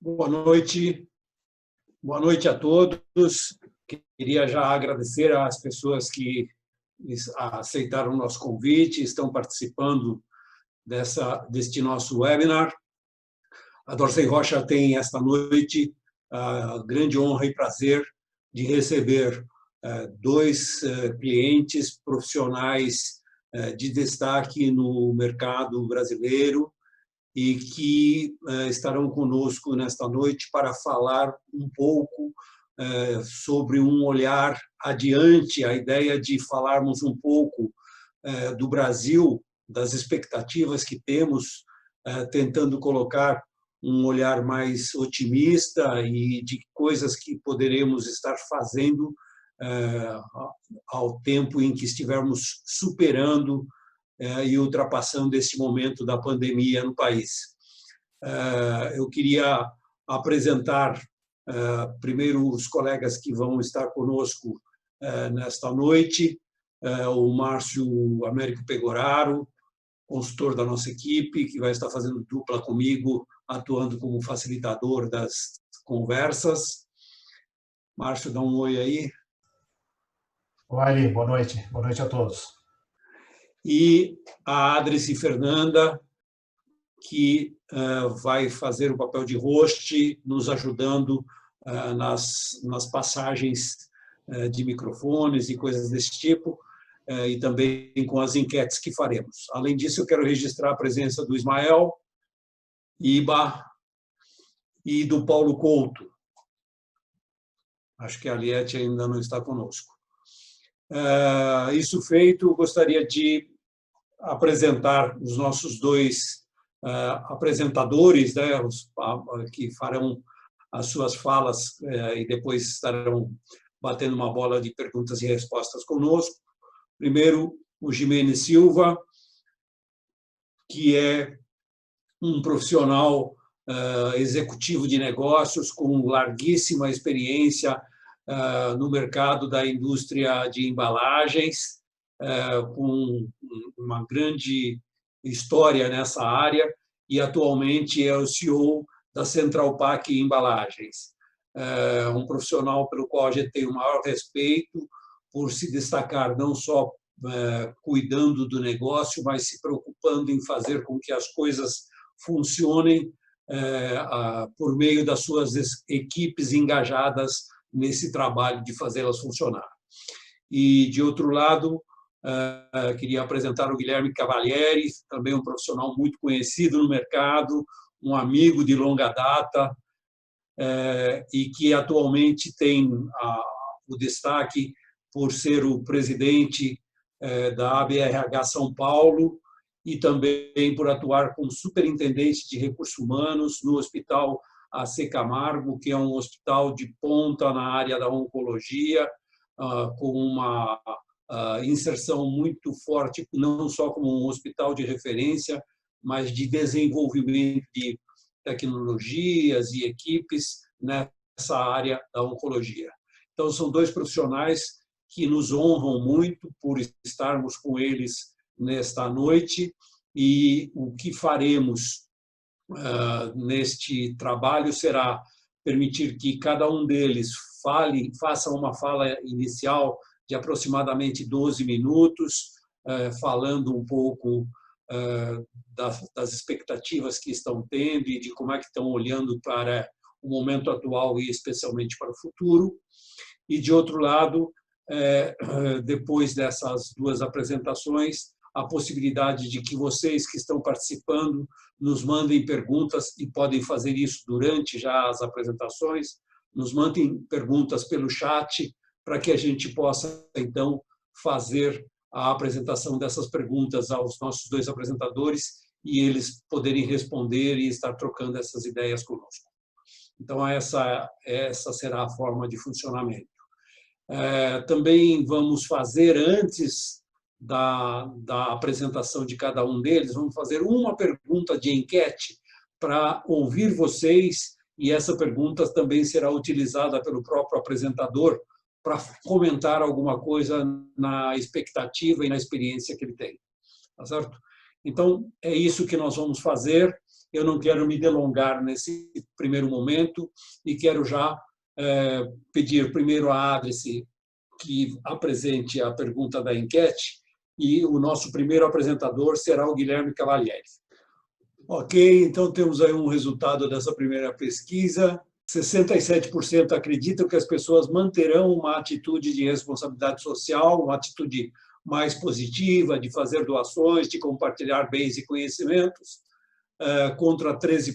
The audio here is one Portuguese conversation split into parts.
Boa noite a todos. Queria já agradecer às pessoas que aceitaram o nosso convite, estão participando deste nosso webinar. A Dorsey Rocha tem esta noite a grande honra e prazer de receber dois clientes profissionais de destaque no mercado brasileiro e que estarão conosco nesta noite para falar um pouco sobre um olhar adiante, a ideia de falarmos um pouco do Brasil, das expectativas que temos, tentando colocar um olhar mais otimista e de coisas que poderemos estar fazendo ao tempo em que estivermos superando e ultrapassando esse momento da pandemia no país. Eu queria apresentar primeiro os colegas que vão estar conosco nesta noite, o Márcio Américo Pegoraro, consultor da nossa equipe, que vai estar fazendo dupla comigo, atuando como facilitador das conversas. Márcio, dá um oi aí. Oi, boa noite. Boa noite a todos. E a Adrice Fernanda, que vai fazer o papel de host, nos ajudando nas passagens de microfones e coisas desse tipo, e também com as enquetes que faremos. Além disso, eu quero registrar a presença do Ismael Iba e do Paulo Couto. Acho que a Aliette ainda não está conosco. Isso feito, gostaria de apresentar os nossos dois apresentadores, né, que farão as suas falas e depois estarão batendo uma bola de perguntas e respostas conosco. Primeiro, o Jimenez Silva, que é um profissional executivo de negócios com larguíssima experiência no mercado da indústria de embalagens, com uma grande história nessa área, e atualmente é o CEO da Central Pack Embalagens. Um profissional pelo qual a gente tem o maior respeito, por se destacar não só cuidando do negócio, mas se preocupando em fazer com que as coisas funcionem por meio das suas equipes engajadas nesse trabalho de fazê-las funcionar. E, de outro lado, queria apresentar o Guilherme Cavalieri, também um profissional muito conhecido no mercado, um amigo de longa data, e que atualmente tem o destaque por ser o presidente da ABRH São Paulo e também por atuar como superintendente de recursos humanos no Hospital AC Camargo, que é um hospital de ponta na área da oncologia, com uma inserção muito forte, não só como um hospital de referência, mas de desenvolvimento de tecnologias e equipes nessa área da oncologia. Então, são dois profissionais que nos honram muito por estarmos com eles nesta noite, e o que faremos neste trabalho será permitir que cada um deles faça uma fala inicial de aproximadamente 12 minutos, falando um pouco das expectativas que estão tendo e de como é que estão olhando para o momento atual e especialmente para o futuro. E, de outro lado, depois dessas duas apresentações, a possibilidade de que vocês que estão participando nos mandem perguntas, e podem fazer isso durante já as apresentações, nos mandem perguntas pelo chat, para que a gente possa, então, fazer a apresentação dessas perguntas aos nossos dois apresentadores e eles poderem responder e estar trocando essas ideias conosco. Então, essa será a forma de funcionamento. Também vamos fazer, antes da apresentação de cada um deles, vamos fazer uma pergunta de enquete para ouvir vocês, e essa pergunta também será utilizada pelo próprio apresentador para comentar alguma coisa na expectativa e na experiência que ele tem. Tá certo? Então, é isso que nós vamos fazer. Eu não quero me delongar nesse primeiro momento e quero já pedir primeiro à Adrice que apresente a pergunta da enquete e o nosso primeiro apresentador será o Guilherme Cavalieri. Ok, então temos aí um resultado dessa primeira pesquisa. 67% acreditam que as pessoas manterão uma atitude de responsabilidade social, uma atitude mais positiva, de fazer doações, de compartilhar bens e conhecimentos, contra 13%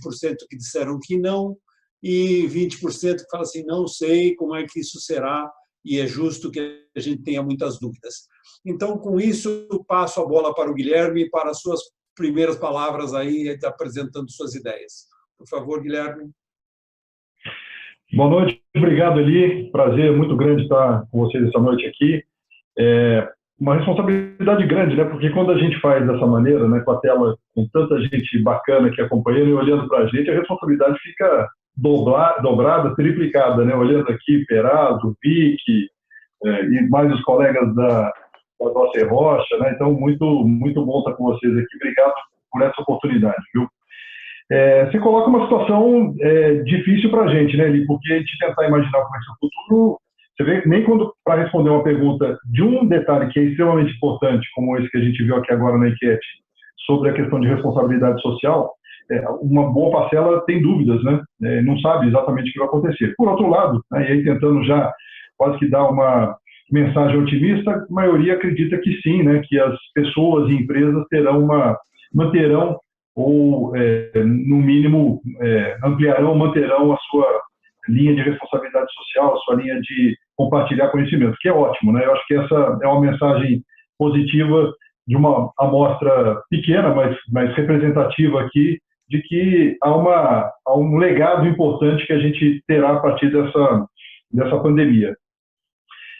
que disseram que não, e 20% que falam assim, não sei como é que isso será, e é justo que a gente tenha muitas dúvidas. Então, com isso, eu passo a bola para o Guilherme, para as suas primeiras palavras aí, apresentando suas ideias. Por favor, Guilherme. Boa noite, obrigado, Eli. Prazer muito grande estar com vocês essa noite aqui. Uma responsabilidade grande, né? Porque quando a gente faz dessa maneira, né, com a tela, com tanta gente bacana aqui acompanhando e olhando para a gente, a responsabilidade fica dobrada, triplicada, né? Olhando aqui, Perazzo, Vicky, e mais os colegas da nossa Rocha, né? Então, muito bom estar com vocês aqui. Obrigado por essa oportunidade, viu? Você coloca uma situação difícil para a gente, né, Eli? Porque a gente tentar imaginar como é que é o futuro, você vê, nem quando, para responder uma pergunta de um detalhe que é extremamente importante, como esse que a gente viu aqui agora na enquete, sobre a questão de responsabilidade social, uma boa parcela tem dúvidas, né? Não sabe exatamente o que vai acontecer. Por outro lado, né, e aí tentando já quase que dar uma mensagem otimista, a maioria acredita que sim, né, que as pessoas e empresas manterão ou, no mínimo, ampliarão, manterão a sua linha de responsabilidade social, a sua linha de compartilhar conhecimento, que é ótimo, né? Eu acho que essa é uma mensagem positiva de uma amostra pequena, mas representativa aqui, de que há um legado importante que a gente terá a partir dessa pandemia.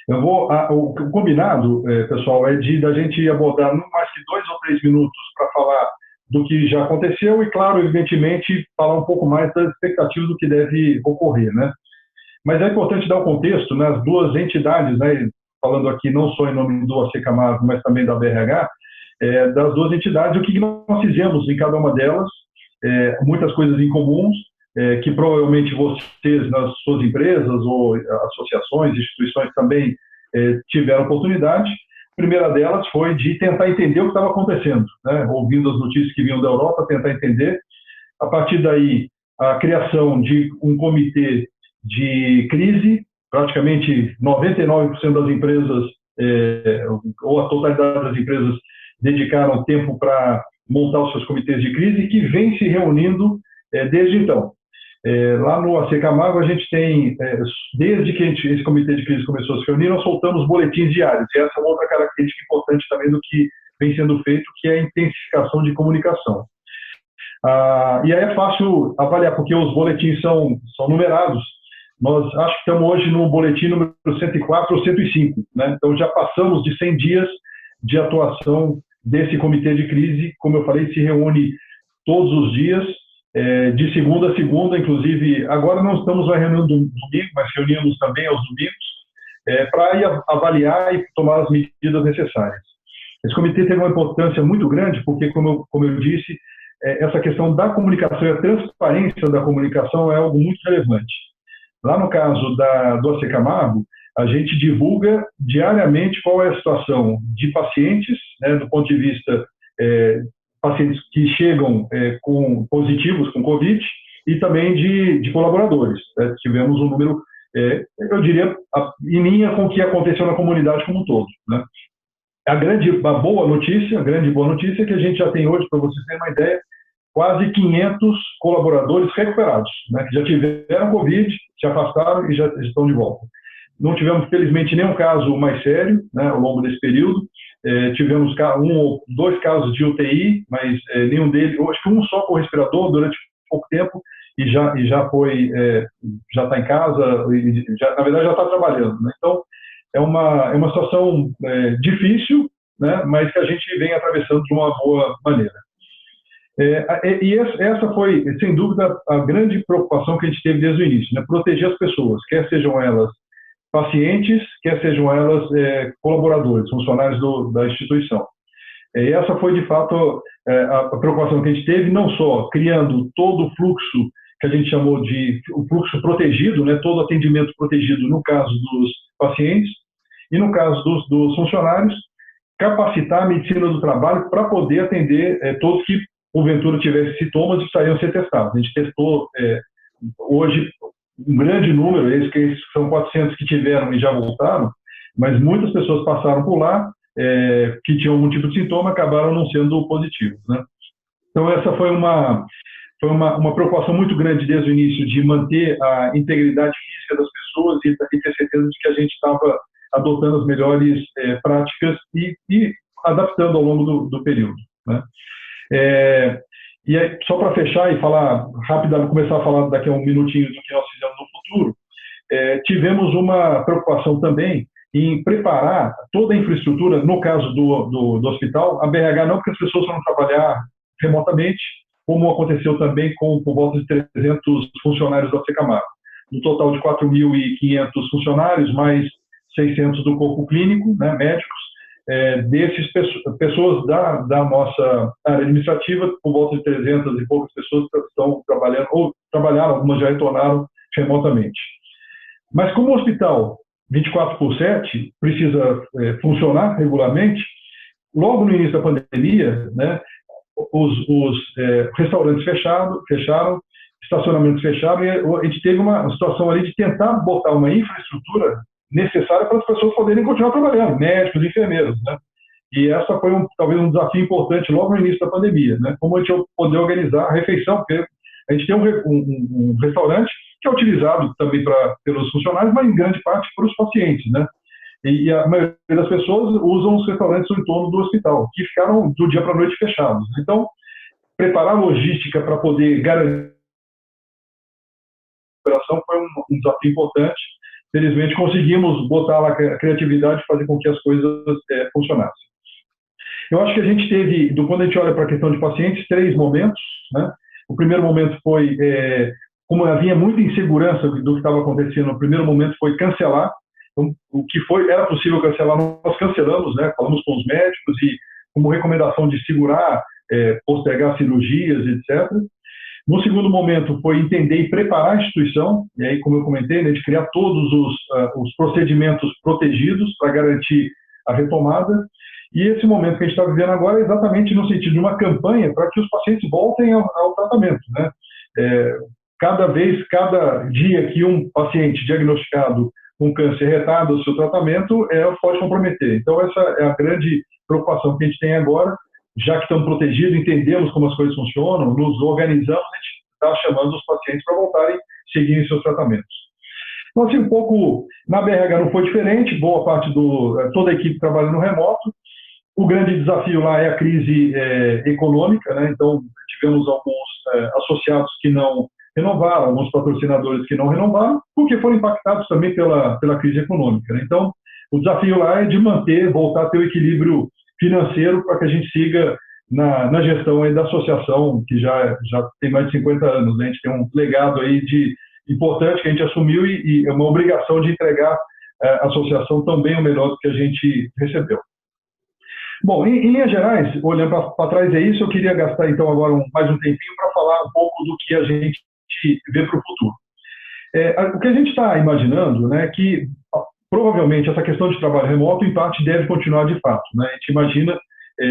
O combinado, pessoal, é da gente abordar não mais que 2 ou 3 minutos para falar do que já aconteceu e, claro, evidentemente, falar um pouco mais das expectativas do que deve ocorrer, né? Mas é importante dar o contexto, né? As duas entidades, né? Falando aqui não só em nome do AC Camargo, mas também da BRH, das duas entidades, o que nós fizemos em cada uma delas, muitas coisas em comuns, que provavelmente vocês, nas suas empresas ou associações, instituições também tiveram oportunidade. A primeira delas foi de tentar entender o que estava acontecendo, né? Ouvindo as notícias que vinham da Europa, tentar entender. A partir daí, a criação de um comitê de crise, praticamente 99% das empresas, ou a totalidade das empresas, dedicaram tempo para montar os seus comitês de crise, que vem se reunindo desde então. Lá no AC Camargo, a gente tem, desde que esse comitê de crise começou a se reunir, nós soltamos boletins diários. E essa é uma outra característica importante também do que vem sendo feito, que é a intensificação de comunicação. E aí é fácil avaliar, porque os boletins são numerados. Nós acho que estamos hoje no boletim número 104 ou 105, né? Então já passamos de 100 dias de atuação desse comitê de crise. Como eu falei, se reúne todos os dias, de segunda a segunda, inclusive, agora não estamos na reunião do domingo, mas reunimos também aos domingos, para ir avaliar e tomar as medidas necessárias. Esse comitê teve uma importância muito grande, porque, como eu disse, essa questão da comunicação e a transparência da comunicação é algo muito relevante. Lá no caso do AC Camargo, a gente divulga diariamente qual é a situação de pacientes, né, do ponto de vista pacientes que chegam positivos com Covid e também de colaboradores. Tivemos um número, eu diria, em linha com o que aconteceu na comunidade como um todo, né? A grande boa notícia é que a gente já tem hoje, para vocês terem uma ideia, quase 500 colaboradores recuperados, né, que já tiveram Covid, se afastaram e já estão de volta. Não tivemos, felizmente, nenhum caso mais sério, né, ao longo desse período. Tivemos 1 ou 2 casos de UTI, mas nenhum deles, acho que um só com respirador durante pouco tempo, e já está em casa, e na verdade já está trabalhando, né? Então, é uma situação difícil, né, mas que a gente vem atravessando de uma boa maneira. E essa foi, sem dúvida, a grande preocupação que a gente teve desde o início, né? Proteger as pessoas, quer sejam elas pacientes, quer sejam elas colaboradores, funcionários da instituição. E essa foi, de fato, a preocupação que a gente teve, não só criando todo o fluxo que a gente chamou de o fluxo protegido, né, todo o atendimento protegido no caso dos pacientes, e no caso dos funcionários, capacitar a medicina do trabalho para poder atender todos que, porventura, tivessem sintomas e saíam ser testados. A gente testou hoje um grande número, esses são 400 que tiveram e já voltaram, mas muitas pessoas passaram por lá, que tinham algum tipo de sintoma, acabaram não sendo positivos, né? Então, essa foi uma preocupação muito grande desde o início de manter a integridade física das pessoas e ter certeza de que a gente estava adotando as melhores práticas e adaptando ao longo do período, né? E aí, só para fechar e falar rapidamente, começar a falar daqui a um minutinho do que nós fizemos no futuro, tivemos uma preocupação também em preparar toda a infraestrutura, no caso do hospital, a BRH não, porque as pessoas foram trabalhar remotamente, como aconteceu também por volta de 300 funcionários da Secamar. No total de 4.500 funcionários, mais 600 do corpo clínico, né, médicos, desses pessoas da nossa área administrativa, por volta de 300 e poucas pessoas estão trabalhando, ou trabalharam, algumas já retornaram remotamente. Mas como o hospital 24/7 precisa funcionar regularmente, logo no início da pandemia, né, os restaurantes fecharam, estacionamentos fecharam, e a gente teve uma situação ali de tentar botar uma infraestrutura necessária para as pessoas poderem continuar trabalhando, médicos, enfermeiros, né? E essa foi talvez um desafio importante logo no início da pandemia, né? Como a gente poder organizar a refeição, porque a gente tem um restaurante que é utilizado também pelos funcionários, mas em grande parte para os pacientes, né? E a maioria das pessoas usam os restaurantes no entorno do hospital, que ficaram do dia para a noite fechados. Então, preparar a logística para poder garantir a operação foi um desafio importante. Felizmente, conseguimos botar lá a criatividade e fazer com que as coisas funcionassem. Eu acho que a gente teve, quando a gente olha para a questão de pacientes, 3 momentos, né? O primeiro momento foi, como havia muita insegurança do que estava acontecendo, o primeiro momento foi cancelar. Então, o que era possível cancelar, nós cancelamos, né? Falamos com os médicos e, como recomendação de segurar, postergar cirurgias, etc. No segundo momento, foi entender e preparar a instituição, e aí, como eu comentei, né, de criar todos os procedimentos protegidos para garantir a retomada. E esse momento que a gente está vivendo agora é exatamente no sentido de uma campanha para que os pacientes voltem ao tratamento, né? Cada dia que um paciente diagnosticado com câncer retarda o seu tratamento, pode comprometer. Então, essa é a grande preocupação que a gente tem agora. Já que estamos protegidos, entendemos como as coisas funcionam, nos organizamos, a gente está chamando os pacientes para voltarem a seguirem seus tratamentos. Então, assim, um pouco, na BRH não foi diferente, boa parte toda a equipe trabalha no remoto. O grande desafio lá é a crise econômica, né? Então, tivemos alguns associados que não renovaram, alguns patrocinadores que não renovaram, porque foram impactados também pela crise econômica, né? Então, o desafio lá é de voltar a ter o equilíbrio financeiro para que a gente siga na gestão aí da associação, que já tem mais de 50 anos, né? A gente tem um legado aí importante que a gente assumiu e é uma obrigação de entregar a associação também o melhor do que a gente recebeu. Bom, em linhas gerais, olhando para trás é isso, eu queria gastar então agora mais um tempinho para falar um pouco do que a gente vê para o futuro. O que a gente está imaginando, né, que provavelmente essa questão de trabalho remoto, em parte, deve continuar de fato, né? A gente imagina,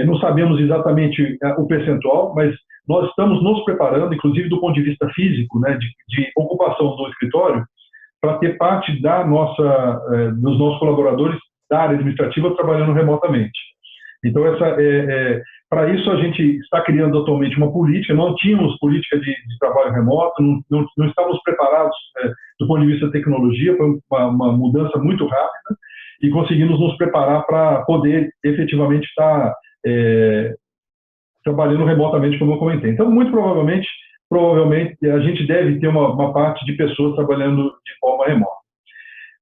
não sabemos exatamente o percentual, mas nós estamos nos preparando, inclusive do ponto de vista físico, né, de ocupação do escritório, para ter parte dos nossos colaboradores da área administrativa trabalhando remotamente. Então, para isso, a gente está criando atualmente uma política, não tínhamos política de trabalho remoto, não estávamos preparados do ponto de vista da tecnologia, foi uma mudança muito rápida, e conseguimos nos preparar para poder efetivamente estar trabalhando remotamente, como eu comentei. Então, muito provavelmente a gente deve ter uma parte de pessoas trabalhando de forma remota.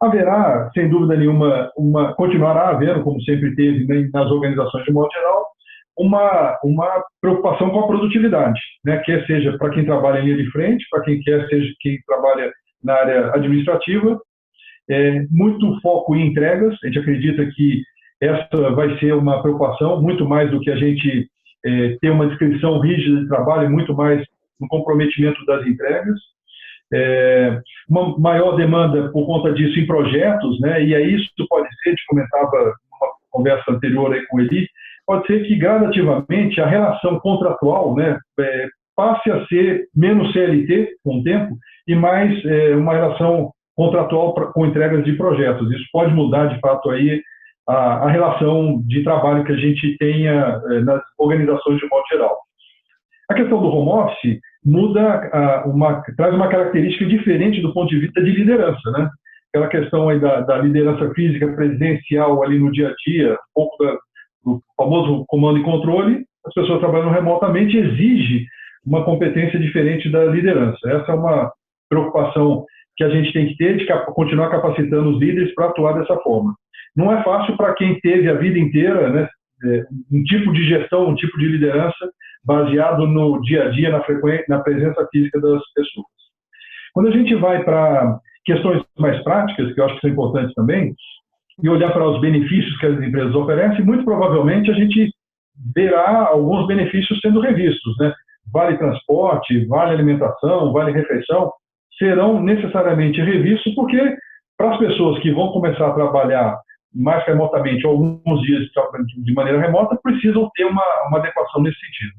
Haverá, sem dúvida nenhuma, continuará havendo, como sempre teve, né, nas organizações de modo geral, uma preocupação com a produtividade, né, quer seja para quem trabalha em linha de frente, para quem seja quem trabalha na área administrativa, muito foco em entregas. A gente acredita que essa vai ser uma preocupação, muito mais do que a gente ter uma descrição rígida de trabalho, muito mais no comprometimento das entregas. Uma maior demanda por conta disso em projetos, né? E aí isso pode ser, a gente comentava numa conversa anterior aí com ele, pode ser que gradativamente a relação contratual, né, passe a ser menos CLT com o tempo e mais uma relação contratual com entregas de projetos. Isso pode mudar, de fato, aí a relação de trabalho que a gente tenha nas organizações de modo geral. A questão do home office traz uma característica diferente do ponto de vista de liderança, né? Aquela questão aí da liderança física presencial ali no dia a dia, um pouco do famoso comando e controle, as pessoas trabalhando remotamente exige uma competência diferente da liderança. Essa é uma preocupação que a gente tem que ter, de continuar capacitando os líderes para atuar dessa forma. Não é fácil para quem teve a vida inteira, né, um tipo de gestão, um tipo de liderança baseado no dia a dia, na presença física das pessoas. Quando a gente vai para questões mais práticas, que eu acho que são importantes também, e olhar para os benefícios que as empresas oferecem, muito provavelmente a gente verá alguns benefícios sendo revistos, né? Vale transporte, vale alimentação, vale refeição, serão necessariamente revistos, porque para as pessoas que vão começar a trabalhar mais remotamente, ou alguns dias de maneira remota, precisam ter uma adequação nesse sentido.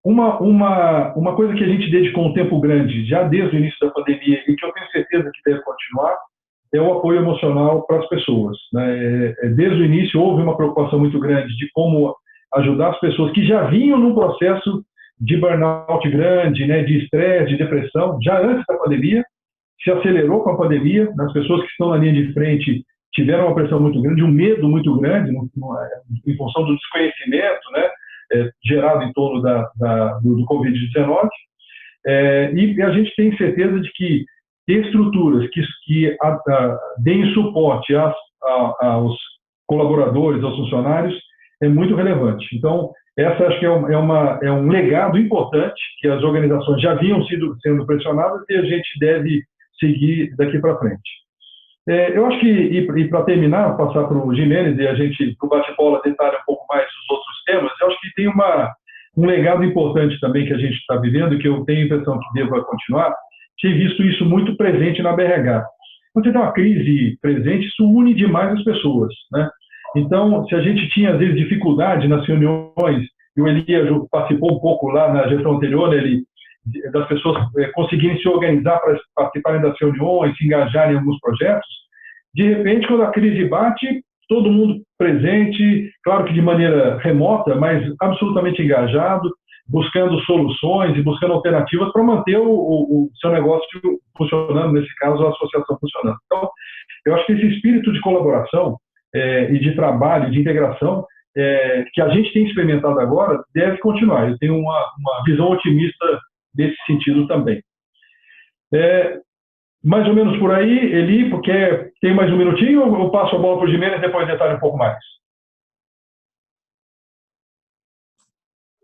Uma coisa que a gente dedicou um tempo grande, já desde o início da pandemia, e que eu tenho certeza que deve continuar, é o apoio emocional para as pessoas, né? Desde o início houve uma preocupação muito grande de como ajudar as pessoas que já vinham num processo de burnout grande, né, de estresse, de depressão, já antes da pandemia, se acelerou com a pandemia, as pessoas que estão na linha de frente tiveram uma pressão muito grande, um medo muito grande, em função do desconhecimento, né, gerado em torno do Covid-19, e a gente tem certeza de que ter estruturas que deem suporte aos colaboradores, aos funcionários, é muito relevante. Então, essa acho que é um legado importante que as organizações já vinham sendo pressionadas e a gente deve seguir daqui para frente. Eu acho que, e para terminar, passar para o Gimenez e a gente, para o bate-bola, detalhar um pouco mais os outros temas, eu acho que tem um legado importante também que a gente está vivendo, que eu tenho a impressão que deva continuar, ter visto isso muito presente na BRH. Quando você tem uma crise presente, isso une demais as pessoas, né? Então, se a gente tinha, às vezes, dificuldade nas reuniões, e o Elias participou um pouco lá na gestão anterior, né, das pessoas conseguirem se organizar para participarem das reuniões, se engajarem em alguns projetos, de repente, quando a crise bate, todo mundo presente, claro que de maneira remota, mas absolutamente engajado, buscando soluções e buscando alternativas para manter o seu negócio funcionando, nesse caso, a associação funcionando. Então, eu acho que esse espírito de colaboração e de trabalho, de integração, que a gente tem experimentado agora, deve continuar. Eu tenho uma visão otimista nesse sentido também. Mais ou menos por aí, Eli, porque tem mais um minutinho, ou eu passo a bola para o Gimenez e depois detalhe um pouco mais?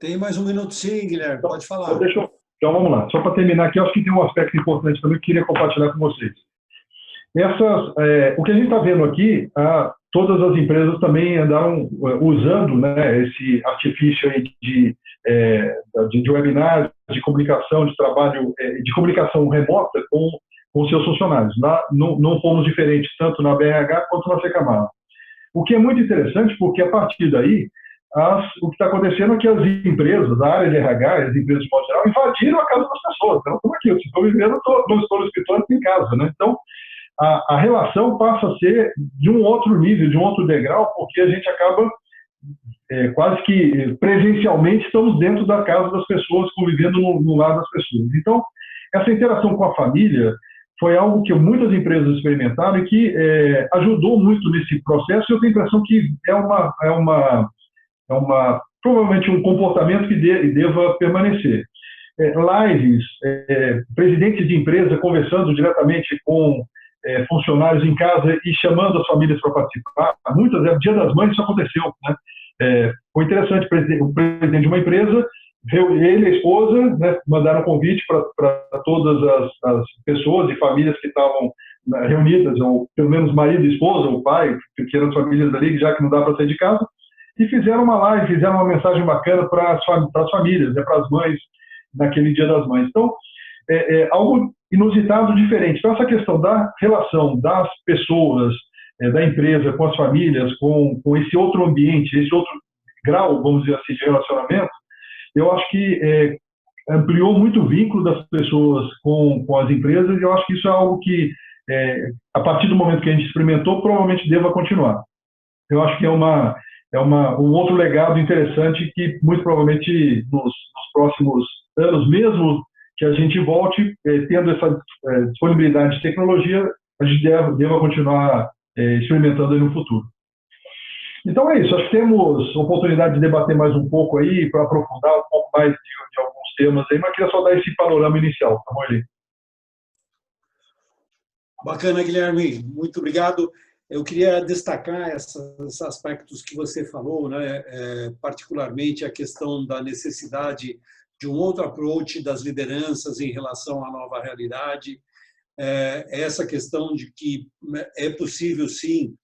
Tem mais um minuto sim, Guilherme, pode falar. Então vamos lá. Só para terminar aqui, eu acho que tem um aspecto importante também que eu queria compartilhar com vocês. O que a gente está vendo aqui, todas as empresas também andaram usando, né, esse artifício aí de webinar, de comunicação, de trabalho, de comunicação remota com seus funcionários. Não fomos diferentes tanto na BRH quanto na Secamar. O que é muito interessante, porque a partir daí, o que está acontecendo é que as empresas, a área de RH, as empresas de modo geral, invadiram a casa das pessoas. Então, estamos aqui, eu estou vivendo, não estou no escritório, estou em casa, né? Então, a relação passa a ser de um outro nível, de um outro degrau, porque a gente acaba quase que presencialmente estamos dentro da casa das pessoas, convivendo no lado das pessoas. Então, essa interação com a família foi algo que muitas empresas experimentaram e que ajudou muito nesse processo, e eu tenho a impressão que provavelmente um comportamento que deva permanecer. Lives, presidentes de empresa conversando diretamente com funcionários em casa e chamando as famílias para participar. Muitas vezes, Dia das Mães, isso aconteceu, né? Foi interessante, o presidente de uma empresa, ele e a esposa, né, mandaram um convite para todas as pessoas e famílias que estavam reunidas, ou pelo menos marido e esposa, ou pai, que eram famílias ali, já que não dá para sair de casa, e fizeram uma live, fizeram uma mensagem bacana para as famílias, para as mães, naquele Dia das Mães. Então, algo inusitado, diferente. Então, essa questão da relação das pessoas, da empresa com as famílias, com esse outro ambiente, esse outro grau, vamos dizer assim, de relacionamento, eu acho que ampliou muito o vínculo das pessoas com as empresas, e eu acho que isso é algo que, a partir do momento que a gente experimentou, provavelmente deva continuar. Eu acho que é um outro legado interessante que, muito provavelmente, nos próximos anos, mesmo que a gente volte, tendo essa disponibilidade de tecnologia, a gente deva continuar experimentando aí no futuro. Então é isso, acho que temos oportunidade de debater mais um pouco aí, para aprofundar um pouco mais de alguns temas aí, mas queria só dar esse panorama inicial, tá bom, Eli? Bacana, Guilherme, muito obrigado. Eu queria destacar esses aspectos que você falou, né? Particularmente a questão da necessidade de um outro approach das lideranças em relação à nova realidade, essa questão de que é possível, sim,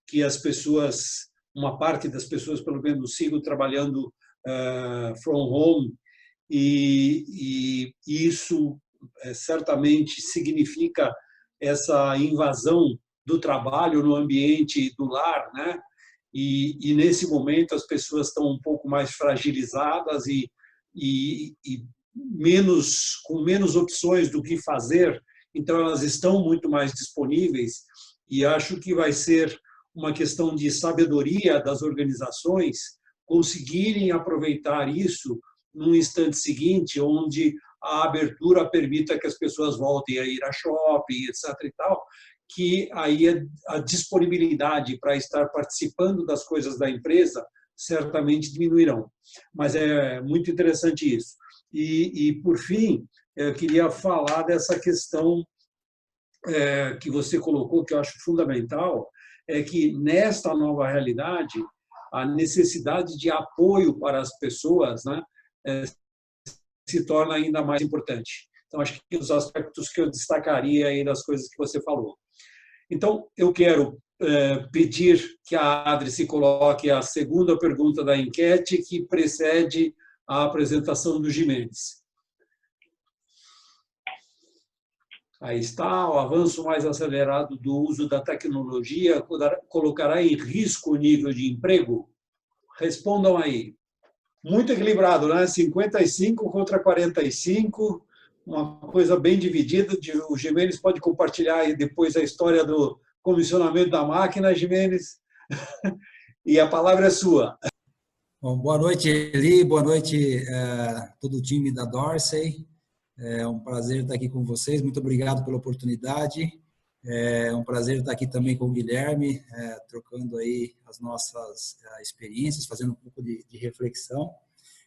que as pessoas, uma parte das pessoas, pelo menos, sigam trabalhando from home, e isso certamente significa essa invasão do trabalho no ambiente do lar, né? E nesse momento as pessoas estão um pouco mais fragilizadas e com menos opções do que fazer, então elas estão muito mais disponíveis, e acho que vai ser uma questão de sabedoria das organizações conseguirem aproveitar isso no instante seguinte, onde a abertura permita que as pessoas voltem a ir a shopping, etc. e tal, que aí a disponibilidade para estar participando das coisas da empresa certamente diminuirão. Mas é muito interessante isso. E por fim, eu queria falar dessa questão que você colocou, que eu acho fundamental, é que nesta nova realidade, a necessidade de apoio para as pessoas, né, se torna ainda mais importante. Então, acho que os aspectos que eu destacaria aí das coisas que você falou. Então, eu quero pedir que a Adri se coloque a segunda pergunta da enquete, que precede a apresentação do Gimenez. Aí está, o avanço mais acelerado do uso da tecnologia colocará em risco o nível de emprego? Respondam aí. Muito equilibrado, né? 55 contra 45, uma coisa bem dividida. O Gimenez pode compartilhar aí depois a história do comissionamento da máquina, Gimenez. E a palavra é sua. Bom, boa noite, Eli. Boa noite todo o time da Dorsey. É um prazer estar aqui com vocês. Muito obrigado pela oportunidade. É um prazer estar aqui também com o Guilherme, trocando aí as nossas experiências, fazendo um pouco de reflexão.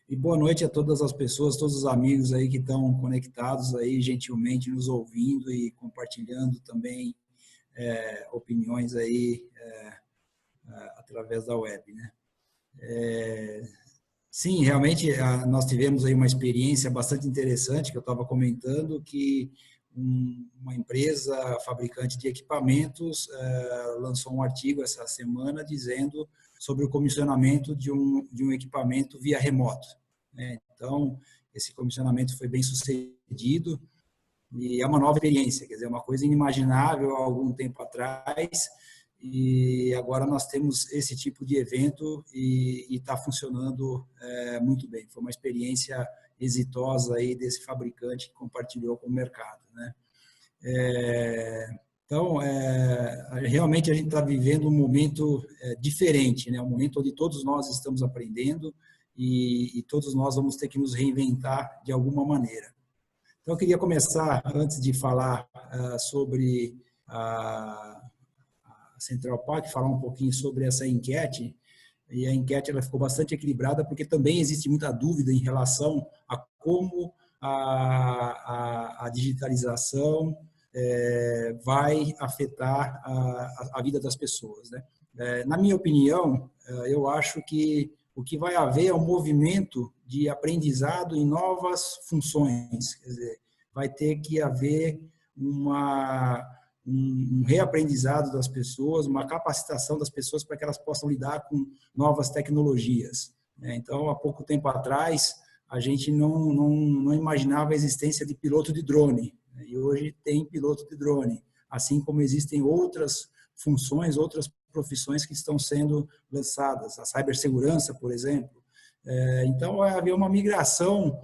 E boa noite a todas as pessoas, todos os amigos aí que estão conectados aí, gentilmente nos ouvindo e compartilhando também opiniões aí através da web, né? Sim, realmente nós tivemos aí uma experiência bastante interessante, que eu estava comentando, que uma empresa fabricante de equipamentos lançou um artigo essa semana dizendo sobre o comissionamento de um equipamento via remoto, né? Então, esse comissionamento foi bem sucedido e é uma nova experiência, quer dizer, uma coisa inimaginável há algum tempo atrás, e agora nós temos esse tipo de evento e está funcionando muito bem. Foi uma experiência exitosa aí desse fabricante que compartilhou com o mercado, né? Então, realmente a gente está vivendo um momento diferente, né? Um momento onde todos nós estamos aprendendo e todos nós vamos ter que nos reinventar de alguma maneira. Então, eu queria começar, antes de falar sobre a Central Park, falar um pouquinho sobre essa enquete. E a enquete ela ficou bastante equilibrada, porque também existe muita dúvida em relação a como a digitalização vai afetar a vida das pessoas, né? Na minha opinião, eu acho que o que vai haver é um movimento de aprendizado em novas funções, quer dizer, vai ter que haver um reaprendizado das pessoas, uma capacitação das pessoas para que elas possam lidar com novas tecnologias. Então, há pouco tempo atrás, a gente não imaginava a existência de piloto de drone, e hoje tem piloto de drone, assim como existem outras funções, outras profissões que estão sendo lançadas, a cibersegurança, por exemplo. Então, vai haver uma migração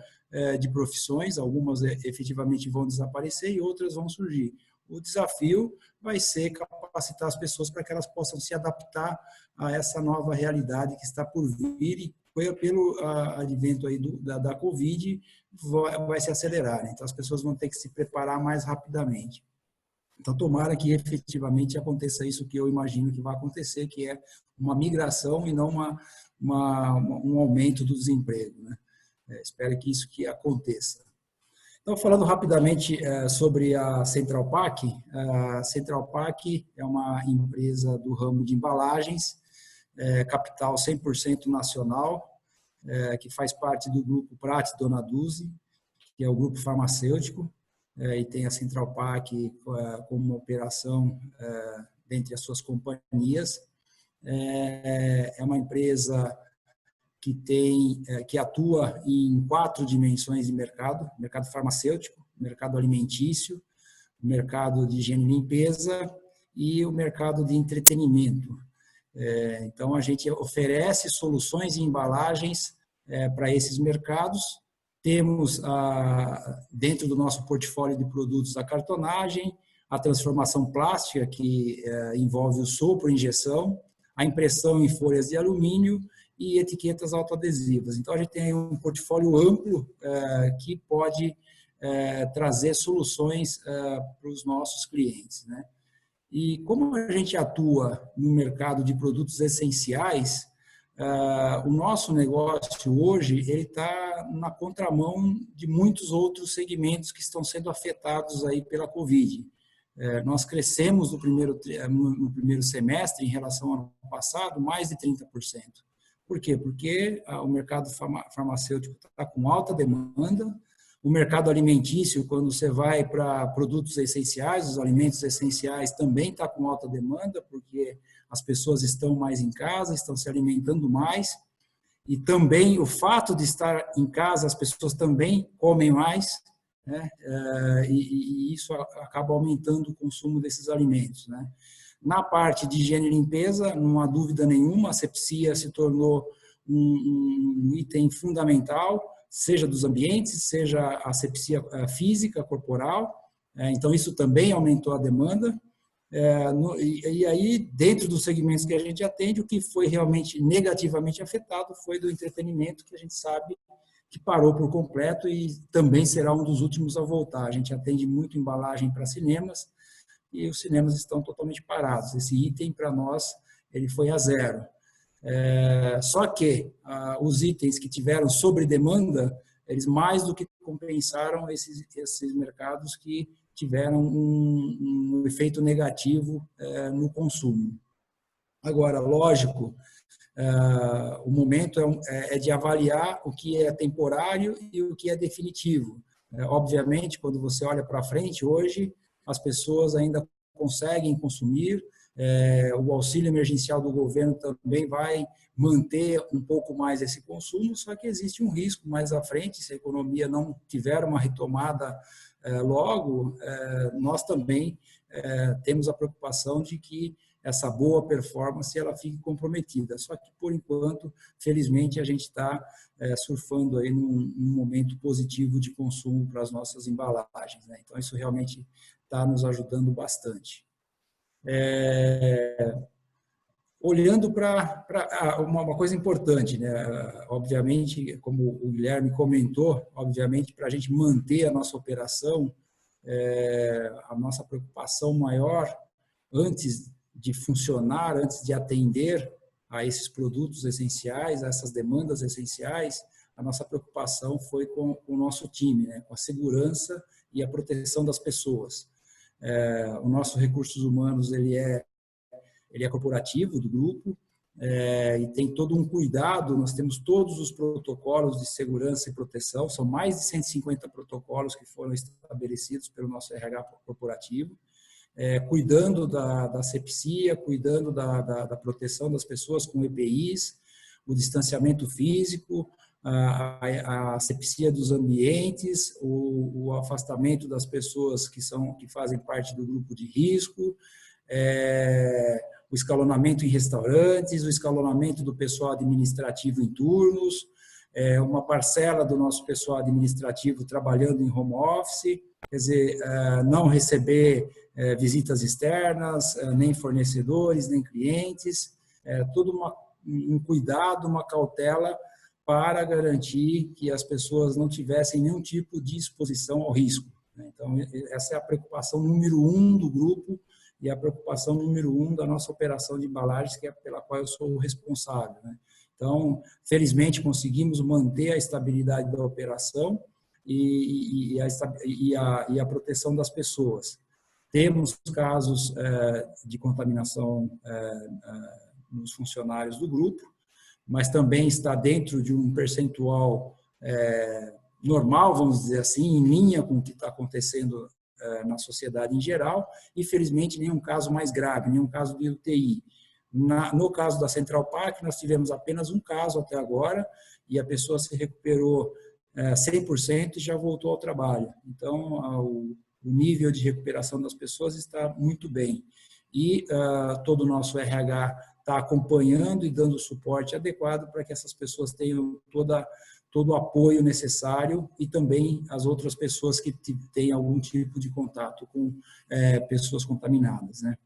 de profissões, algumas efetivamente vão desaparecer e outras vão surgir. O desafio vai ser capacitar as pessoas para que elas possam se adaptar a essa nova realidade que está por vir e pelo advento aí da Covid vai se acelerar. Então, as pessoas vão ter que se preparar mais rapidamente. Então, tomara que efetivamente aconteça isso que eu imagino que vai acontecer, que é uma migração e não um aumento do desemprego, né? Espero que isso que aconteça. Então, falando rapidamente sobre a Central Pack, a Central Pack é uma empresa do ramo de embalagens, capital 100% nacional, que faz parte do grupo Prati Dona Dulce, que é o grupo farmacêutico, e tem a Central Pack como uma operação dentre as suas companhias. É uma empresa que atua em 4 dimensões de mercado: mercado farmacêutico, mercado alimentício, mercado de higiene e limpeza e o mercado de entretenimento. Então, a gente oferece soluções e embalagens para esses mercados. Temos, dentro do nosso portfólio de produtos, a cartonagem, a transformação plástica, que envolve o sopro e injeção, a impressão em folhas de alumínio e etiquetas autoadesivas. Então, a gente tem um portfólio amplo que pode trazer soluções para os nossos clientes, né? E como a gente atua no mercado de produtos essenciais, o nosso negócio hoje ele está na contramão de muitos outros segmentos que estão sendo afetados aí pela Covid. Nós crescemos no primeiro semestre, em relação ao ano passado, mais de 30%. Por quê? Porque o mercado farmacêutico está com alta demanda, o mercado alimentício, quando você vai para produtos essenciais, os alimentos essenciais também está com alta demanda, porque as pessoas estão mais em casa, estão se alimentando mais, e também o fato de estar em casa, as pessoas também comem mais, né? E isso acaba aumentando o consumo desses alimentos, né? Na parte de higiene e limpeza, não há dúvida nenhuma, a asepsia se tornou um item fundamental, seja dos ambientes, seja a asepsia física, corporal. Então, isso também aumentou a demanda. E aí, dentro dos segmentos que a gente atende, o que foi realmente negativamente afetado foi do entretenimento, que a gente sabe que parou por completo e também será um dos últimos a voltar. A gente atende muito embalagem para cinemas e os cinemas estão totalmente parados. Esse item, para nós, ele foi a zero. Só que os itens que tiveram sobredemanda, eles mais do que compensaram esses mercados que tiveram um efeito negativo no consumo. Agora, lógico, o momento é de avaliar o que é temporário e o que é definitivo. Obviamente, quando você olha para frente, hoje, as pessoas ainda conseguem consumir, o auxílio emergencial do governo também vai manter um pouco mais esse consumo, só que existe um risco mais à frente, se a economia não tiver uma retomada logo, nós também temos a preocupação de que essa boa performance ela fique comprometida. Só que, por enquanto, felizmente, a gente está surfando aí num momento positivo de consumo para as nossas embalagens, né? Então, isso realmente está nos ajudando bastante. Olhando para uma coisa importante, né? Obviamente, como o Guilherme comentou, obviamente, para a gente manter a nossa operação, a nossa preocupação maior, antes de funcionar, antes de atender a esses produtos essenciais, a essas demandas essenciais, a nossa preocupação foi com o nosso time, né? Com a segurança e a proteção das pessoas. O nosso recursos humanos ele é corporativo do grupo e tem todo um cuidado. Nós temos todos os protocolos de segurança e proteção, são mais de 150 protocolos que foram estabelecidos pelo nosso RH corporativo. cuidando da asepsia, cuidando da proteção das pessoas com EPIs, o distanciamento físico, a asepsia dos ambientes, o afastamento das pessoas que fazem parte do grupo de risco, o escalonamento em restaurantes, o escalonamento do pessoal administrativo em turnos, uma parcela do nosso pessoal administrativo trabalhando em home office, quer dizer, não receber visitas externas, nem fornecedores, nem clientes, todo um cuidado, uma cautela para garantir que as pessoas não tivessem nenhum tipo de exposição ao risco. Então, essa é a preocupação número 1 do grupo e a preocupação número 1 da nossa operação de embalagens, que é pela qual eu sou o responsável. Então, felizmente, conseguimos manter a estabilidade da operação e a proteção das pessoas. Temos casos de contaminação nos funcionários do grupo, mas também está dentro de um percentual normal, vamos dizer assim, em linha com o que está acontecendo na sociedade em geral, e felizmente nenhum caso mais grave, nenhum caso de UTI. No caso da Central Park, nós tivemos apenas um caso até agora, e a pessoa se recuperou 100% e já voltou ao trabalho. Então, o nível de recuperação das pessoas está muito bem. E todo o nosso RH está acompanhando e dando o suporte adequado para que essas pessoas tenham todo o apoio necessário e também as outras pessoas que têm algum tipo de contato com pessoas contaminadas, né?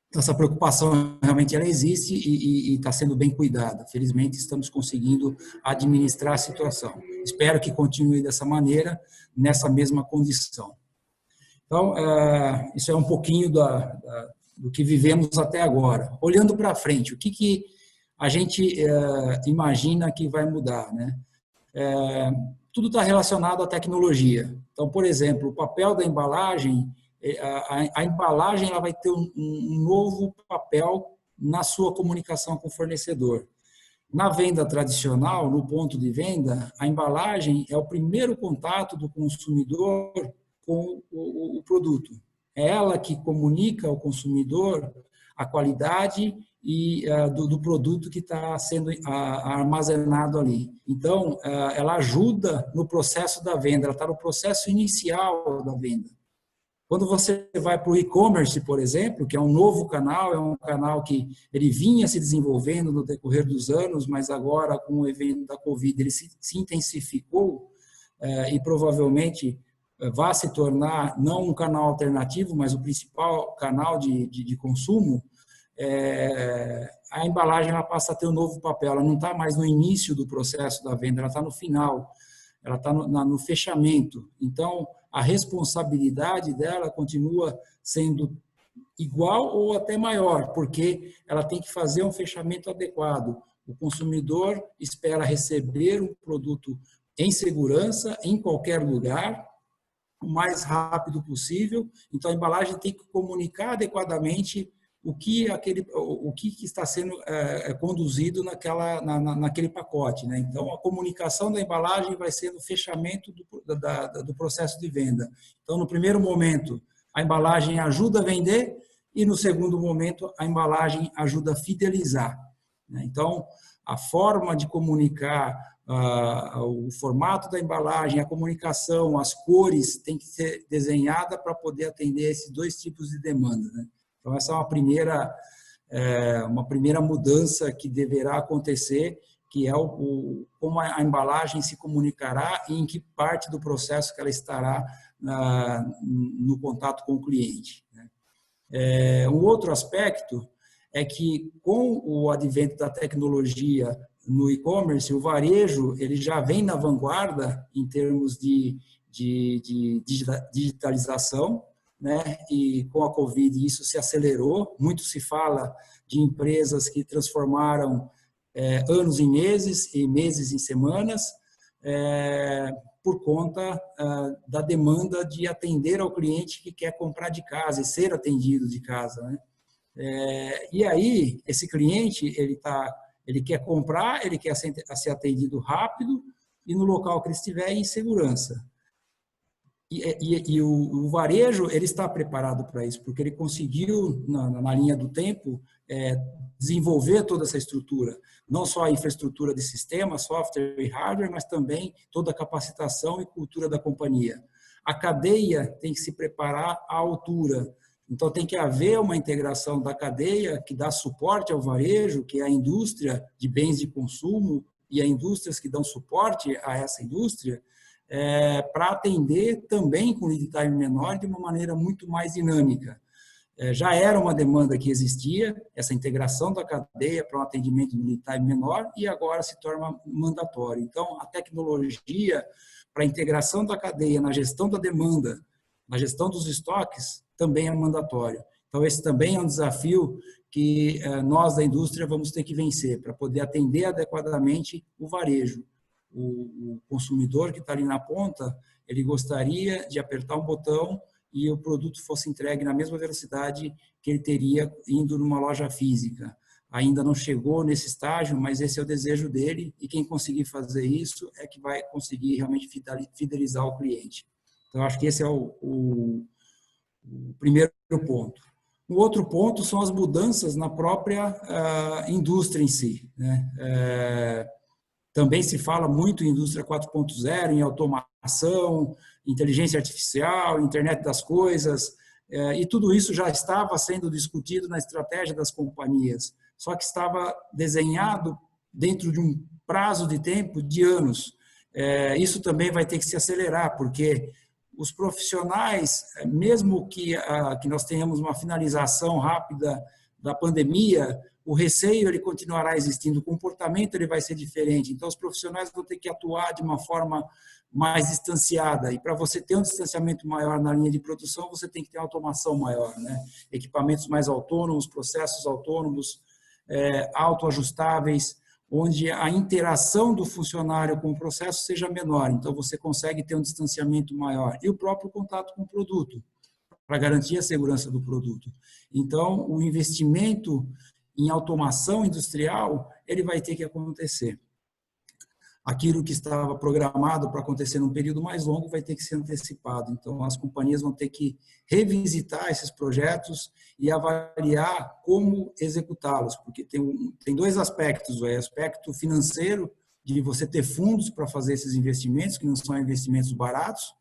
Então, essa preocupação realmente ela existe e está sendo bem cuidada. Felizmente, estamos conseguindo administrar a situação. Espero que continue dessa maneira, nessa mesma condição. Então, isso é um pouquinho do que vivemos até agora. Olhando para frente, o que a gente imagina que vai mudar, né? Tudo está relacionado à tecnologia. Então, por exemplo, o papel da embalagem, a embalagem ela vai ter um novo papel na sua comunicação com o fornecedor. Na venda tradicional, no ponto de venda, a embalagem é o primeiro contato do consumidor com o produto. É ela que comunica ao consumidor a qualidade do produto que está sendo armazenado ali. Então, ela ajuda no processo da venda, ela está no processo inicial da venda. Quando você vai para o e-commerce, por exemplo, que é um novo canal, é um canal que ele vinha se desenvolvendo no decorrer dos anos, mas agora, com o evento da Covid, ele se intensificou e provavelmente vai se tornar não um canal alternativo, mas o principal canal de consumo. A embalagem ela passa a ter um novo papel, ela não está mais no início do processo da venda, ela está no final, ela está no fechamento. Então, a responsabilidade dela continua sendo igual ou até maior, porque ela tem que fazer um fechamento adequado. O consumidor espera receber um produto em segurança, em qualquer lugar, o mais rápido possível. Então, a embalagem tem que comunicar adequadamente o que está sendo conduzido naquele pacote, né? Então, a comunicação da embalagem vai ser no fechamento do processo de venda. Então, no primeiro momento, a embalagem ajuda a vender e, no segundo momento, a embalagem ajuda a fidelizar, né? Então, a forma de comunicar, o formato da embalagem, a comunicação, as cores, tem que ser desenhada para poder atender esses dois tipos de demanda, né? Então, essa é uma primeira mudança que deverá acontecer, que é como a embalagem se comunicará e em que parte do processo que ela estará no contato com o cliente, né? Um outro aspecto é que, com o advento da tecnologia no e-commerce, o varejo ele já vem na vanguarda em termos de digitalização, né? E com a Covid isso se acelerou. Muito se fala de empresas que transformaram anos em meses e meses em semanas, por conta da demanda de atender ao cliente que quer comprar de casa e ser atendido de casa, né? E aí esse cliente ele quer comprar, ele quer ser atendido rápido e no local que ele estiver em segurança. E o varejo, ele está preparado para isso, porque ele conseguiu, na linha do tempo, desenvolver toda essa estrutura. Não só a infraestrutura de sistema, software e hardware, mas também toda a capacitação e cultura da companhia. A cadeia tem que se preparar à altura. Então, tem que haver uma integração da cadeia que dá suporte ao varejo, que é a indústria de bens de consumo e as indústrias que dão suporte a essa indústria, para atender também com lead time menor de uma maneira muito mais dinâmica. Já era uma demanda que existia, essa integração da cadeia para um atendimento de lead time menor, e agora se torna mandatório. Então, a tecnologia para a integração da cadeia na gestão da demanda, na gestão dos estoques, também é mandatório. Então, esse também é um desafio que nós da indústria vamos ter que vencer para poder atender adequadamente o varejo. O consumidor que está ali na ponta, ele gostaria de apertar um botão e o produto fosse entregue na mesma velocidade que ele teria indo numa loja física. Ainda não chegou nesse estágio, mas esse é o desejo dele, e quem conseguir fazer isso é que vai conseguir realmente fidelizar o cliente. Então, acho que esse é o primeiro ponto. O outro ponto são as mudanças na própria indústria em si, né? Também se fala muito em indústria 4.0, em automação, inteligência artificial, internet das coisas, e tudo isso já estava sendo discutido na estratégia das companhias, só que estava desenhado dentro de um prazo de tempo de anos. Isso também vai ter que se acelerar, porque os profissionais, mesmo que nós tenhamos uma finalização rápida da pandemia, o receio ele continuará existindo, o comportamento ele vai ser diferente. Então, os profissionais vão ter que atuar de uma forma mais distanciada. E para você ter um distanciamento maior na linha de produção, você tem que ter uma automação maior, né? Equipamentos mais autônomos, processos autônomos, autoajustáveis, onde a interação do funcionário com o processo seja menor. Então, você consegue ter um distanciamento maior. E o próprio contato com o produto, para garantir a segurança do produto. Então, o investimento em automação industrial, ele vai ter que acontecer. Aquilo que estava programado para acontecer num período mais longo vai ter que ser antecipado. Então, as companhias vão ter que revisitar esses projetos e avaliar como executá-los, porque tem dois aspectos: o aspecto financeiro, de você ter fundos para fazer esses investimentos, que não são investimentos baratos,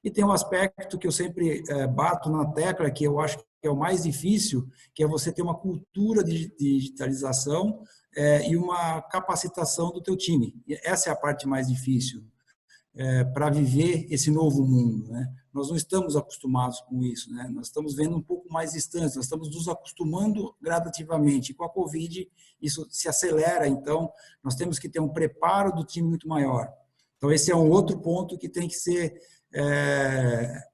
e tem um aspecto que eu sempre bato na tecla, que eu acho que é o mais difícil, que é você ter uma cultura de digitalização e uma capacitação do teu time. E essa é a parte mais difícil para viver esse novo mundo, né? Nós não estamos acostumados com isso, né? Nós estamos vendo um pouco mais distante, nós estamos nos acostumando gradativamente. Com a Covid, isso se acelera, então nós temos que ter um preparo do time muito maior. Então, esse é um outro ponto que tem que ser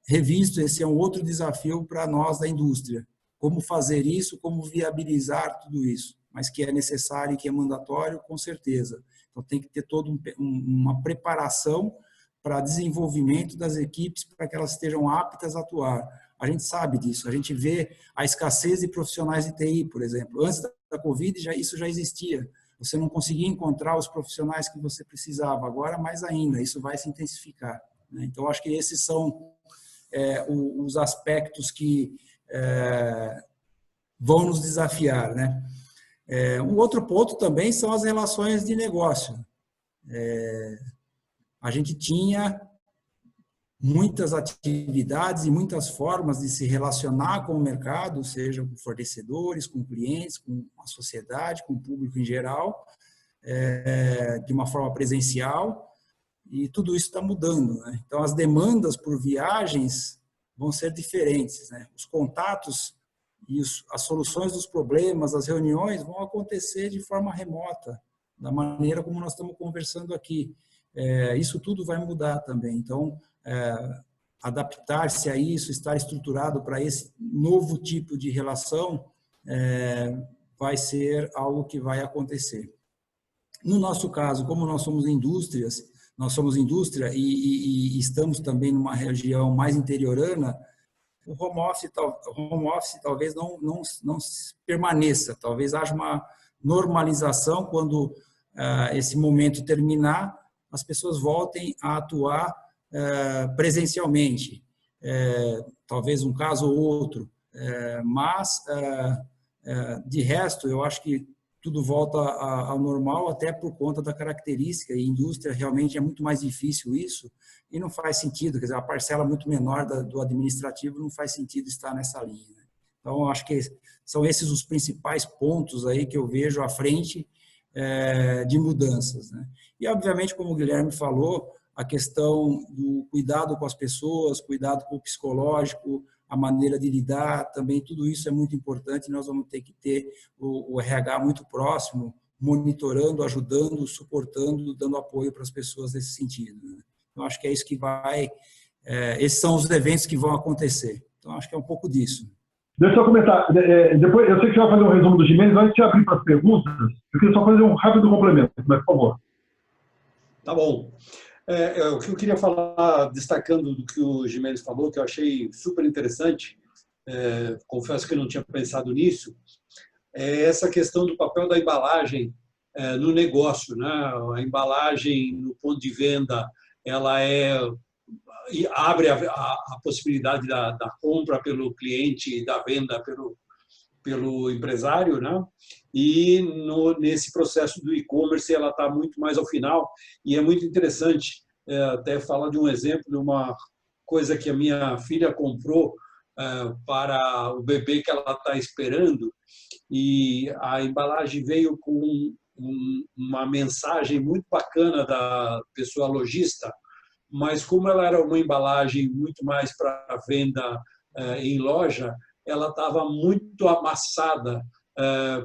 revisto, esse é um outro desafio para nós da indústria. Como fazer isso, como viabilizar tudo isso, mas que é necessário e que é mandatório, com certeza. Então, tem que ter toda uma preparação para desenvolvimento das equipes, para que elas estejam aptas a atuar. A gente sabe disso, a gente vê a escassez de profissionais de TI, por exemplo. Antes da Covid, isso já existia. Você não conseguia encontrar os profissionais que você precisava. Agora, mais ainda, isso vai se intensificar. Então, acho que esses são os aspectos que vão nos desafiar, né? Um outro ponto também são as relações de negócio. A gente tinha muitas atividades e muitas formas de se relacionar com o mercado, seja com fornecedores, com clientes, com a sociedade, com o público em geral, de uma forma presencial. E tudo isso está mudando, né? Então, as demandas por viagens vão ser diferentes, né? Os contatos e as soluções dos problemas, as reuniões vão acontecer de forma remota, da maneira como nós estamos conversando aqui. Isso tudo vai mudar também. Então, adaptar-se a isso, estar estruturado para esse novo tipo de relação, vai ser algo que vai acontecer. No nosso caso, como nós somos indústria e estamos também numa região mais interiorana, o home office talvez não permaneça, talvez haja uma normalização quando esse momento terminar, as pessoas voltem a atuar presencialmente, talvez um caso ou outro, mas, de resto, eu acho que tudo volta ao normal, até por conta da característica, e indústria realmente é muito mais difícil isso, e não faz sentido, quer dizer, a parcela muito menor do administrativo não faz sentido estar nessa linha. Né? Então, eu acho que são esses os principais pontos aí que eu vejo à frente de mudanças. Né? E, obviamente, como o Guilherme falou, a questão do cuidado com as pessoas, cuidado com o psicológico, a maneira de lidar, também tudo isso é muito importante. Nós vamos ter que ter o RH muito próximo, monitorando, ajudando, suportando, dando apoio para as pessoas nesse sentido. Né? Então, acho que é isso que esses são os eventos que vão acontecer. Então, acho que é um pouco disso. Deixa eu comentar. Depois, eu sei que você vai fazer um resumo do Gimenez, antes de abrir para as perguntas, eu queria só fazer um rápido complemento, por favor. Tá bom. O que eu queria falar, destacando do que o Gimenez falou, que eu achei super interessante, confesso que eu não tinha pensado nisso, é essa questão do papel da embalagem no negócio. Né? A embalagem, no ponto de venda, ela abre a possibilidade da compra pelo cliente e da venda pelo empresário, né? E nesse processo do e-commerce ela está muito mais ao final, e é muito interessante até falar de um exemplo de uma coisa que a minha filha comprou para o bebê que ela está esperando, e a embalagem veio com uma mensagem muito bacana da pessoa lojista, mas como ela era uma embalagem muito mais para venda em loja, ela estava muito amassada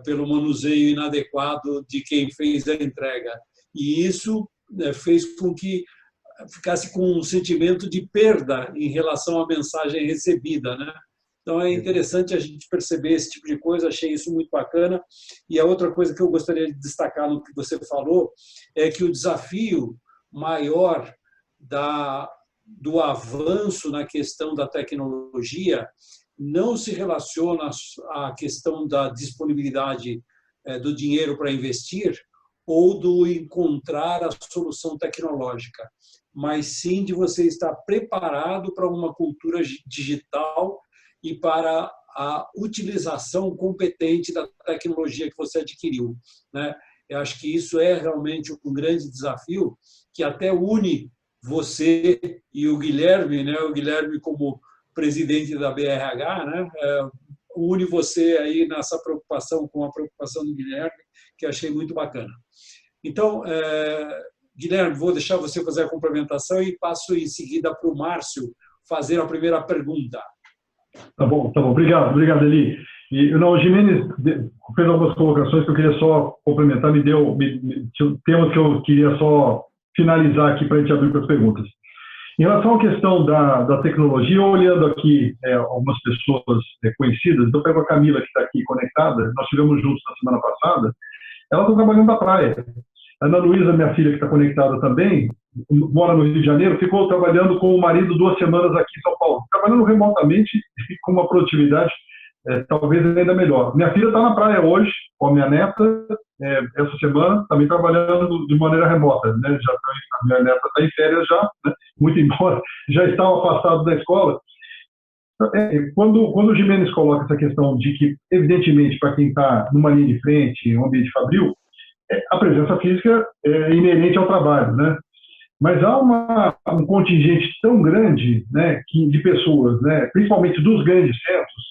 pelo manuseio inadequado de quem fez a entrega. E isso fez com que ficasse com um sentimento de perda em relação à mensagem recebida, né? Então, é interessante a gente perceber esse tipo de coisa, achei isso muito bacana. E a outra coisa que eu gostaria de destacar no que você falou é que o desafio maior do avanço na questão da tecnologia não se relaciona à questão da disponibilidade do dinheiro para investir ou do encontrar a solução tecnológica, mas sim de você estar preparado para uma cultura digital e para a utilização competente da tecnologia que você adquiriu. Né? Eu acho que isso é realmente um grande desafio que até une você e o Guilherme, né? O Guilherme como presidente da BRH, né? Une você aí nessa preocupação com a preocupação do Guilherme, que achei muito bacana. Então, Guilherme, vou deixar você fazer a complementação e passo em seguida para o Márcio fazer a primeira pergunta. Tá bom. Obrigado, Eli. O Gimenez fez algumas colocações que eu queria só complementar, tinha temas que eu queria só finalizar aqui para a gente abrir para as perguntas. Em relação à questão da tecnologia, olhando aqui algumas pessoas conhecidas, eu pego a Camila, que está aqui conectada, nós estivemos juntos na semana passada, ela está trabalhando na praia. A Ana Luísa, minha filha, que está conectada também, mora no Rio de Janeiro, ficou trabalhando com o marido 2 semanas aqui em São Paulo, trabalhando remotamente e com uma produtividade talvez ainda melhor. Minha filha está na praia hoje, com a minha neta, essa semana, também trabalhando de maneira remota. Né? A minha neta está em férias já, né? Muito embora já estava afastado da escola. Quando o Gimenez coloca essa questão de que, evidentemente, para quem está numa linha de frente, em um ambiente fabril, a presença física é inerente ao trabalho, né? Mas há um contingente tão grande, né, de pessoas, né, principalmente dos grandes centros,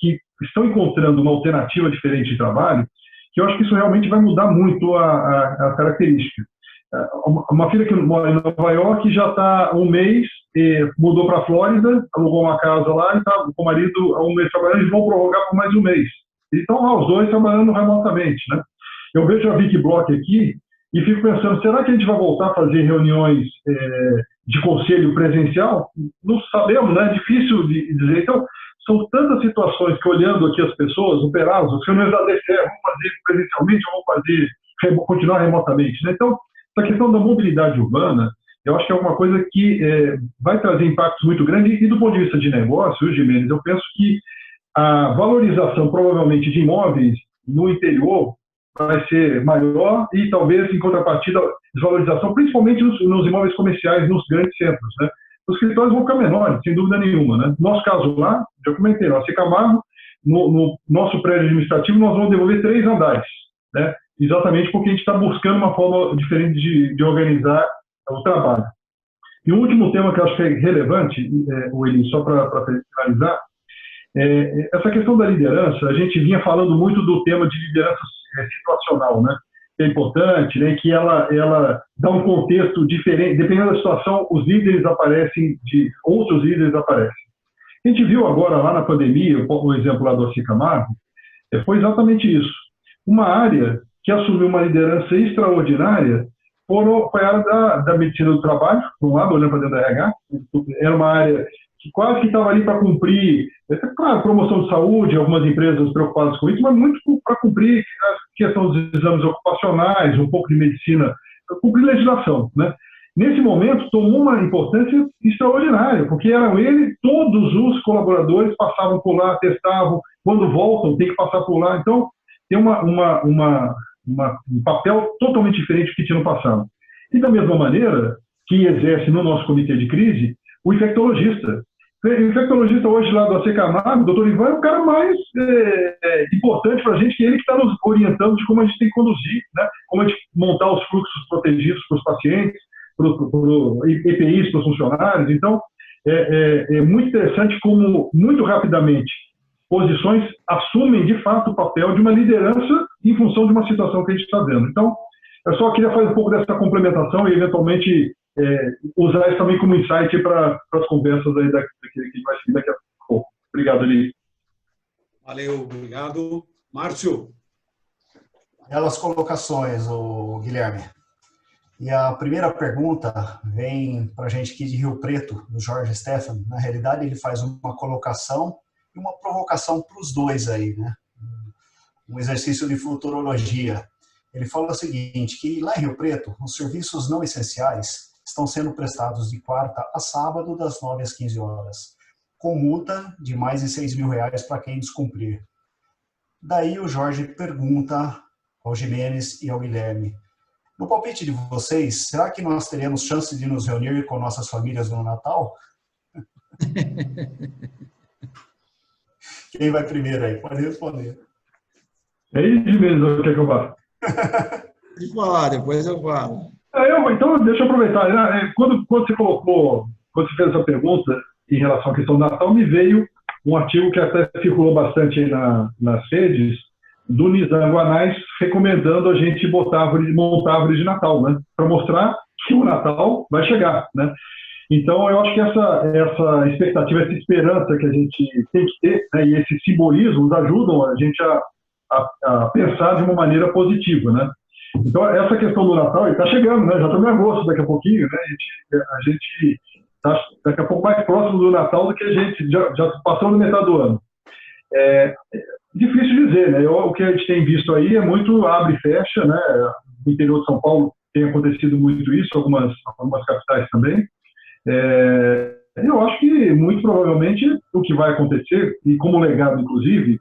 que estão encontrando uma alternativa diferente de trabalho, que eu acho que isso realmente vai mudar muito a característica. Uma filha que mora em Nova York já está há um mês, mudou para a Flórida, alugou uma casa lá e está com o marido há um mês trabalhando, eles vão prorrogar por mais um mês. E estão lá os dois trabalhando remotamente, né? Eu vejo a Vicky Block aqui e fico pensando, será que a gente vai voltar a fazer reuniões de conselho presencial? Não sabemos, né? É difícil de dizer. Então, são tantas situações que, olhando aqui as pessoas, operadas, as reuniões da DCE, vão fazer presencialmente ou vão continuar remotamente, né? Então, essa questão da mobilidade urbana, eu acho que é uma coisa que vai trazer impactos muito grandes. E do ponto de vista de negócio, Gimenez, eu penso que a valorização, provavelmente, de imóveis no interior vai ser maior e, talvez, em contrapartida, desvalorização, principalmente nos imóveis comerciais, nos grandes centros, né? Os escritórios vão ficar menores, sem dúvida nenhuma, né? No nosso caso lá, já comentei, no AC Camargo, no nosso prédio administrativo, nós vamos devolver 3 andares, né? Exatamente porque a gente está buscando uma forma diferente de organizar o trabalho. E o último tema que eu acho que é relevante, William, só para finalizar, essa questão da liderança. A gente vinha falando muito do tema de liderança situacional, né? Que é importante, né? Que ela dá um contexto diferente. Dependendo da situação, os líderes aparecem, outros líderes aparecem. A gente viu agora lá na pandemia, o exemplo lá do AC Camargo, foi exatamente isso. Uma área que assumiu uma liderança extraordinária foi a área da medicina do trabalho, por um lado, olhando para dentro da RH. Era uma área que quase que estava ali para cumprir, claro, promoção de saúde, algumas empresas preocupadas com isso, mas muito para cumprir a questão dos exames ocupacionais, um pouco de medicina, para cumprir legislação, né? Nesse momento, tomou uma importância extraordinária, porque eram todos os colaboradores passavam por lá, testavam, quando voltam, tem que passar por lá. Então, tem um papel totalmente diferente do que tinha no passado. E da mesma maneira que exerce no nosso comitê de crise o infectologista. O infectologista hoje lá do AC Camargo, o doutor Ivan, é o cara mais importante para a gente, que ele que está nos orientando de como a gente tem que conduzir, né? Como a gente montar os fluxos protegidos para os pacientes, para os EPIs, para os funcionários. Então, é muito interessante como, muito rapidamente, posições assumem, de fato, o papel de uma liderança em função de uma situação que a gente está vendo. Então, eu só queria fazer um pouco dessa complementação e, eventualmente, usar isso também como insight para as conversas aí que vai seguir daqui a pouco. Obrigado, Eli. Valeu, obrigado. Márcio. Belas colocações, o Guilherme. E a primeira pergunta vem para a gente aqui de Rio Preto, do Jorge Stefan. Na realidade, ele faz uma colocação e uma provocação para os dois aí, né? Um exercício de futurologia. Ele fala o seguinte, que lá em Rio Preto, os serviços não essenciais estão sendo prestados de quarta a sábado, das 9 às 15 horas, com multa de mais de R$6.000 para quem descumprir. Daí o Jorge pergunta ao Jimenez e ao Guilherme, no palpite de vocês, será que nós teremos chance de nos reunir com nossas famílias no Natal? Quem vai primeiro aí? Pode responder. É isso mesmo, quer que eu vá? Pode falar, depois eu falo. Então, deixa eu aproveitar. Quando você fez essa pergunta em relação à questão do Natal, me veio um artigo que até circulou bastante aí nas redes, do Nizam Guanais, recomendando a gente montar árvore de Natal, né? Para mostrar que o Natal vai chegar, né? Então, eu acho que essa expectativa, essa esperança que a gente tem que ter, né, e esses simbolismos ajudam a gente a pensar de uma maneira positiva, né? Então, essa questão do Natal está chegando, né? Já estamos em agosto daqui a pouquinho, né? A gente está daqui a pouco mais próximo do Natal do que a gente já passou no metade do ano. Difícil dizer, né? O que a gente tem visto aí é muito abre e fecha, né? No interior de São Paulo tem acontecido muito isso, algumas capitais também. Eu acho que, muito provavelmente, o que vai acontecer, e como legado, inclusive,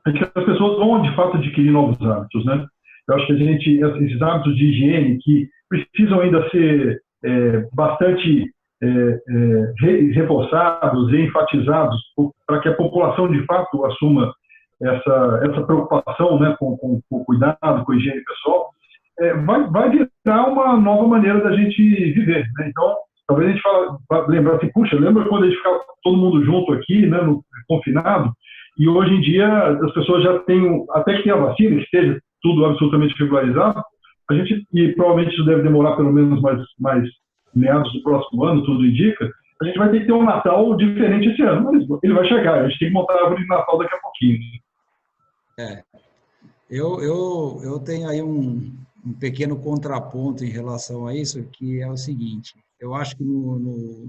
é que as pessoas vão, de fato, adquirir novos hábitos, né? Eu acho que esses hábitos de higiene que precisam ainda ser bastante reforçados e enfatizados para que a população, de fato, assuma essa preocupação, né, com o cuidado, com a higiene pessoal, vai virar uma nova maneira da gente viver, né? Então, talvez a gente lembrar assim, puxa, lembra quando a gente ficava todo mundo junto aqui, né, confinado, e hoje em dia as pessoas já têm, até que tenha a vacina, que esteja tudo absolutamente regularizado, e provavelmente isso deve demorar pelo menos mais meados do próximo ano, tudo indica, a gente vai ter que ter um Natal diferente esse ano, mas ele vai chegar, a gente tem que montar a árvore de Natal daqui a pouquinho. Eu tenho aí um pequeno contraponto em relação a isso, que é o seguinte, eu acho que no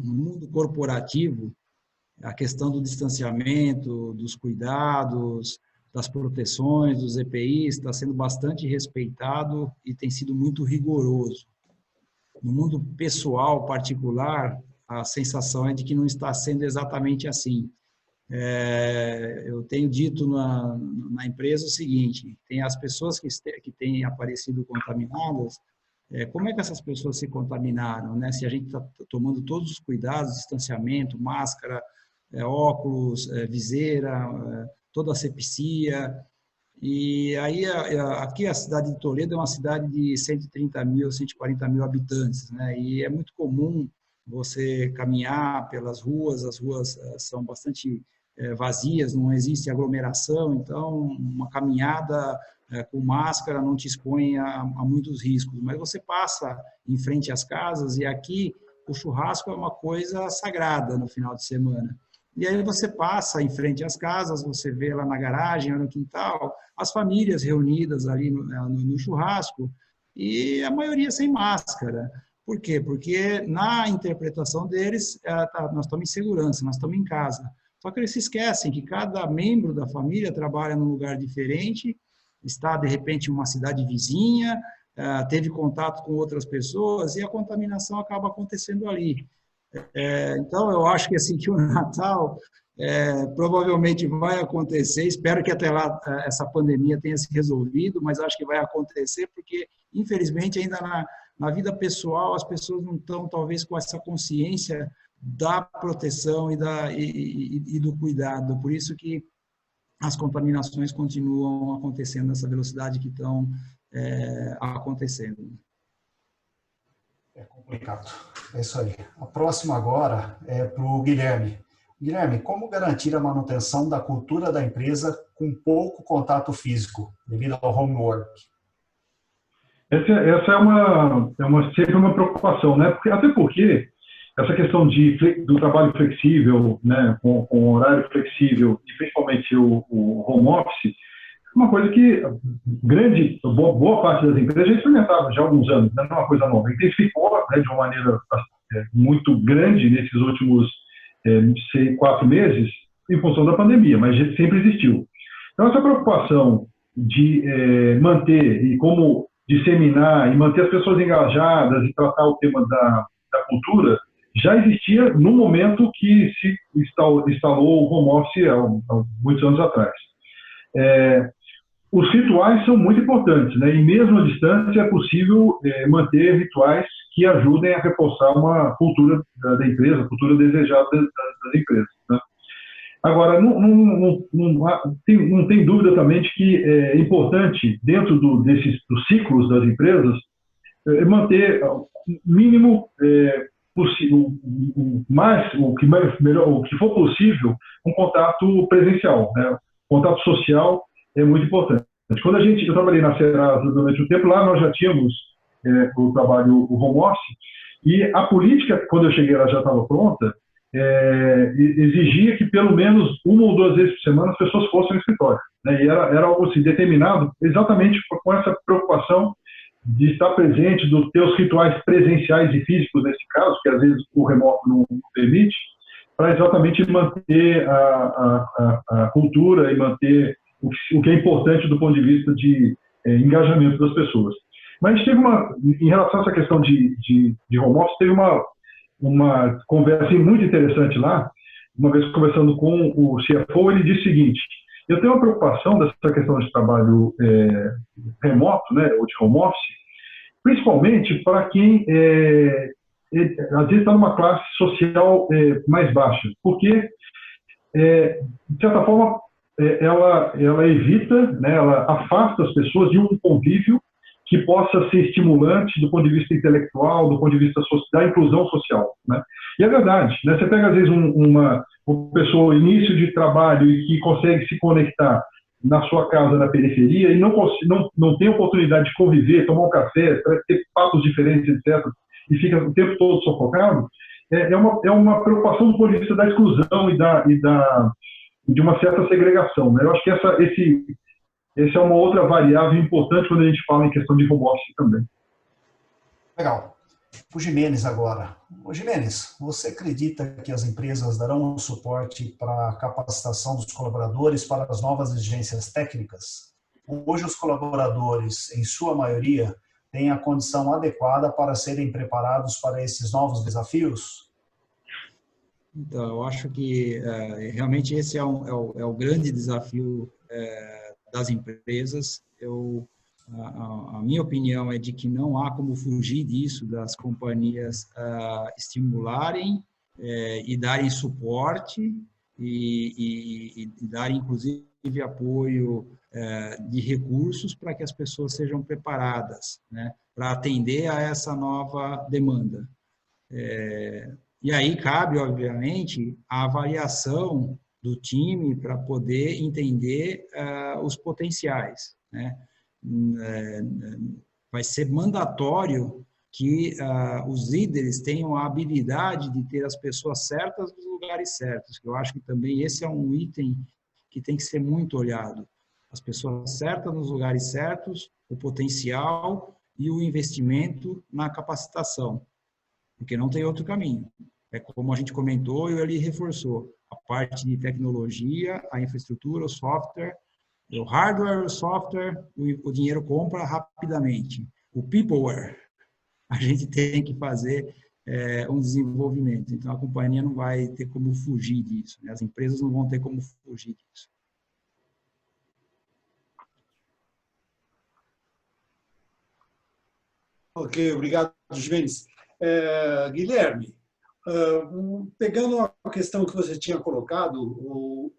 mundo corporativo, a questão do distanciamento, dos cuidados, das proteções, dos EPIs, está sendo bastante respeitado e tem sido muito rigoroso. No mundo pessoal, particular, a sensação é de que não está sendo exatamente assim. Eu tenho dito na empresa o seguinte, tem as pessoas que têm aparecido contaminadas, como é que essas pessoas se contaminaram, né? Se a gente está tomando todos os cuidados, distanciamento, máscara, óculos, viseira, toda a asepsia. E aí, aqui a cidade de Toledo é uma cidade de 130 mil, 140 mil habitantes, né? E é muito comum você caminhar pelas ruas, as ruas são bastante vazias, não existe aglomeração, então uma caminhada com máscara não te expõe a muitos riscos, mas você passa em frente às casas e aqui o churrasco é uma coisa sagrada no final de semana. E aí você passa em frente às casas, você vê lá na garagem, no quintal, as famílias reunidas ali no churrasco e a maioria sem máscara. Por quê? Porque na interpretação deles, nós estamos em segurança, nós estamos em casa. Só que eles se esquecem que cada membro da família trabalha num lugar diferente, está, de repente, em uma cidade vizinha, teve contato com outras pessoas e a contaminação acaba acontecendo ali. Então, eu acho que, assim, que o Natal provavelmente vai acontecer. Espero que até lá essa pandemia tenha se resolvido, mas acho que vai acontecer porque, infelizmente, ainda na vida pessoal, as pessoas não estão, talvez, com essa consciência da proteção e do cuidado. Por isso que as contaminações continuam acontecendo nessa velocidade que estão acontecendo. É complicado. É isso aí. A próxima agora é para o Guilherme. Guilherme, como garantir a manutenção da cultura da empresa com pouco contato físico, devido ao homework? Essa é sempre uma preocupação, né? Até porque essa questão do trabalho flexível, né, com horário flexível, e principalmente o home office, é uma coisa que boa parte das empresas já experimentavam já há alguns anos, né? Não é uma coisa nova. Intensificou, né, de uma maneira muito grande nesses últimos 4 meses, em função da pandemia, mas sempre existiu. Então, essa preocupação de manter e como disseminar e manter as pessoas engajadas e tratar o tema da cultura já existia no momento que se instalou o home office há muitos anos atrás. Os rituais são muito importantes, né? E mesmo à distância é possível manter rituais que ajudem a reforçar uma cultura da empresa, a cultura desejada das empresas, né? Agora, não tem dúvida também de que é importante, dentro dos ciclos das empresas, manter o mínimo possível, o que for possível, um contato presencial, né? Contato social é muito importante. Quando eu trabalhei na Serasa durante um tempo, lá nós já tínhamos o home office, e a política, quando eu cheguei, ela já estava pronta, exigia que pelo menos 1 ou 2 vezes por semana as pessoas fossem ao escritório, né? E era algo assim, determinado exatamente com essa preocupação de estar presente, dos teus rituais presenciais e físicos, nesse caso, que às vezes o remoto não permite, para exatamente manter a cultura e manter o que é importante do ponto de vista de engajamento das pessoas. Mas a gente teve em relação a essa questão de home office, teve uma conversa muito interessante lá, uma vez conversando com o CFO, ele disse o seguinte: eu tenho uma preocupação dessa questão de trabalho remoto, né, ou de home office, principalmente para quem às vezes está numa classe social mais baixa, porque, de certa forma, ela evita, né, ela afasta as pessoas de um convívio que possa ser estimulante do ponto de vista intelectual, do ponto de vista da inclusão social, né? E é verdade, né? Você pega, às vezes, uma pessoa, início de trabalho, e que consegue se conectar na sua casa, na periferia, e não tem oportunidade de conviver, tomar um café, ter papos diferentes, etc., e fica o tempo todo sufocado, é uma preocupação do ponto de vista da exclusão e de uma certa segregação, né? Eu acho que essa é uma outra variável importante quando a gente fala em questão de home office também. Legal. O Gimenez agora. O Gimenez, você acredita que as empresas darão um suporte para a capacitação dos colaboradores para as novas exigências técnicas? Hoje os colaboradores, em sua maioria, têm a condição adequada para serem preparados para esses novos desafios? Então, eu acho que realmente esse é o grande desafio das empresas. Eu A minha opinião é de que não há como fugir disso, das companhias estimularem e darem suporte e darem, inclusive, apoio de recursos para que as pessoas sejam preparadas, né, para atender a essa nova demanda. E aí cabe, obviamente, a avaliação do time para poder entender os potenciais, né? Vai ser mandatório que os líderes tenham a habilidade de ter as pessoas certas nos lugares certos, que eu acho que também esse é um item que tem que ser muito olhado. As pessoas certas nos lugares certos, o potencial e o investimento na capacitação, porque não tem outro caminho. É como a gente comentou e ele reforçou, a parte de tecnologia, a infraestrutura, o software, o hardware, o software, o dinheiro compra rapidamente. O peopleware, a gente tem que fazer um desenvolvimento. Então, a companhia não vai ter como fugir disso, né? As empresas não vão ter como fugir disso. Ok, obrigado, Juvenis. Guilherme, pegando a questão que você tinha colocado,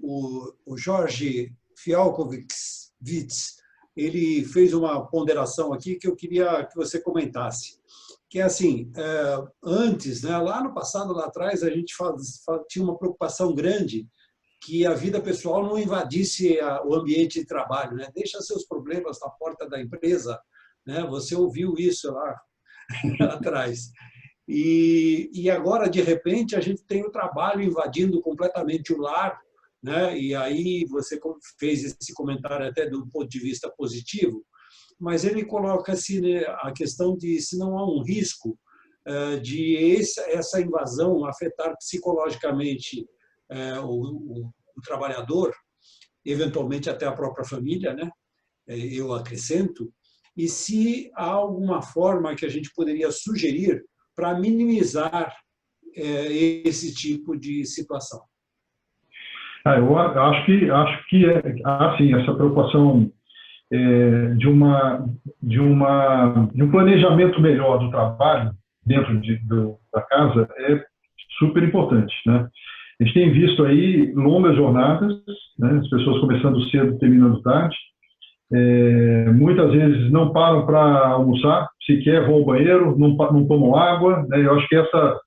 o Jorge Fialkowicz, ele fez uma ponderação aqui que eu queria que você comentasse, que é assim, antes, né, lá no passado, lá atrás, a gente tinha uma preocupação grande que a vida pessoal não invadisse o ambiente de trabalho, né? Deixa seus problemas na porta da empresa, né? Você ouviu isso lá atrás. E agora, de repente, a gente tem o trabalho invadindo completamente o lar, né? E aí você fez esse comentário até do ponto de vista positivo, mas ele coloca-se, né, a questão de se não há um risco de essa invasão afetar psicologicamente o trabalhador, eventualmente até a própria família, né? Eu acrescento, e se há alguma forma que a gente poderia sugerir para minimizar esse tipo de situação. Eu acho que assim, essa preocupação de um planejamento melhor do trabalho dentro da casa é super importante, né? A gente tem visto aí longas jornadas, né? As pessoas começando cedo, terminando tarde, muitas vezes não param para almoçar, sequer vão ao banheiro, não tomam água, né? Eu acho que essa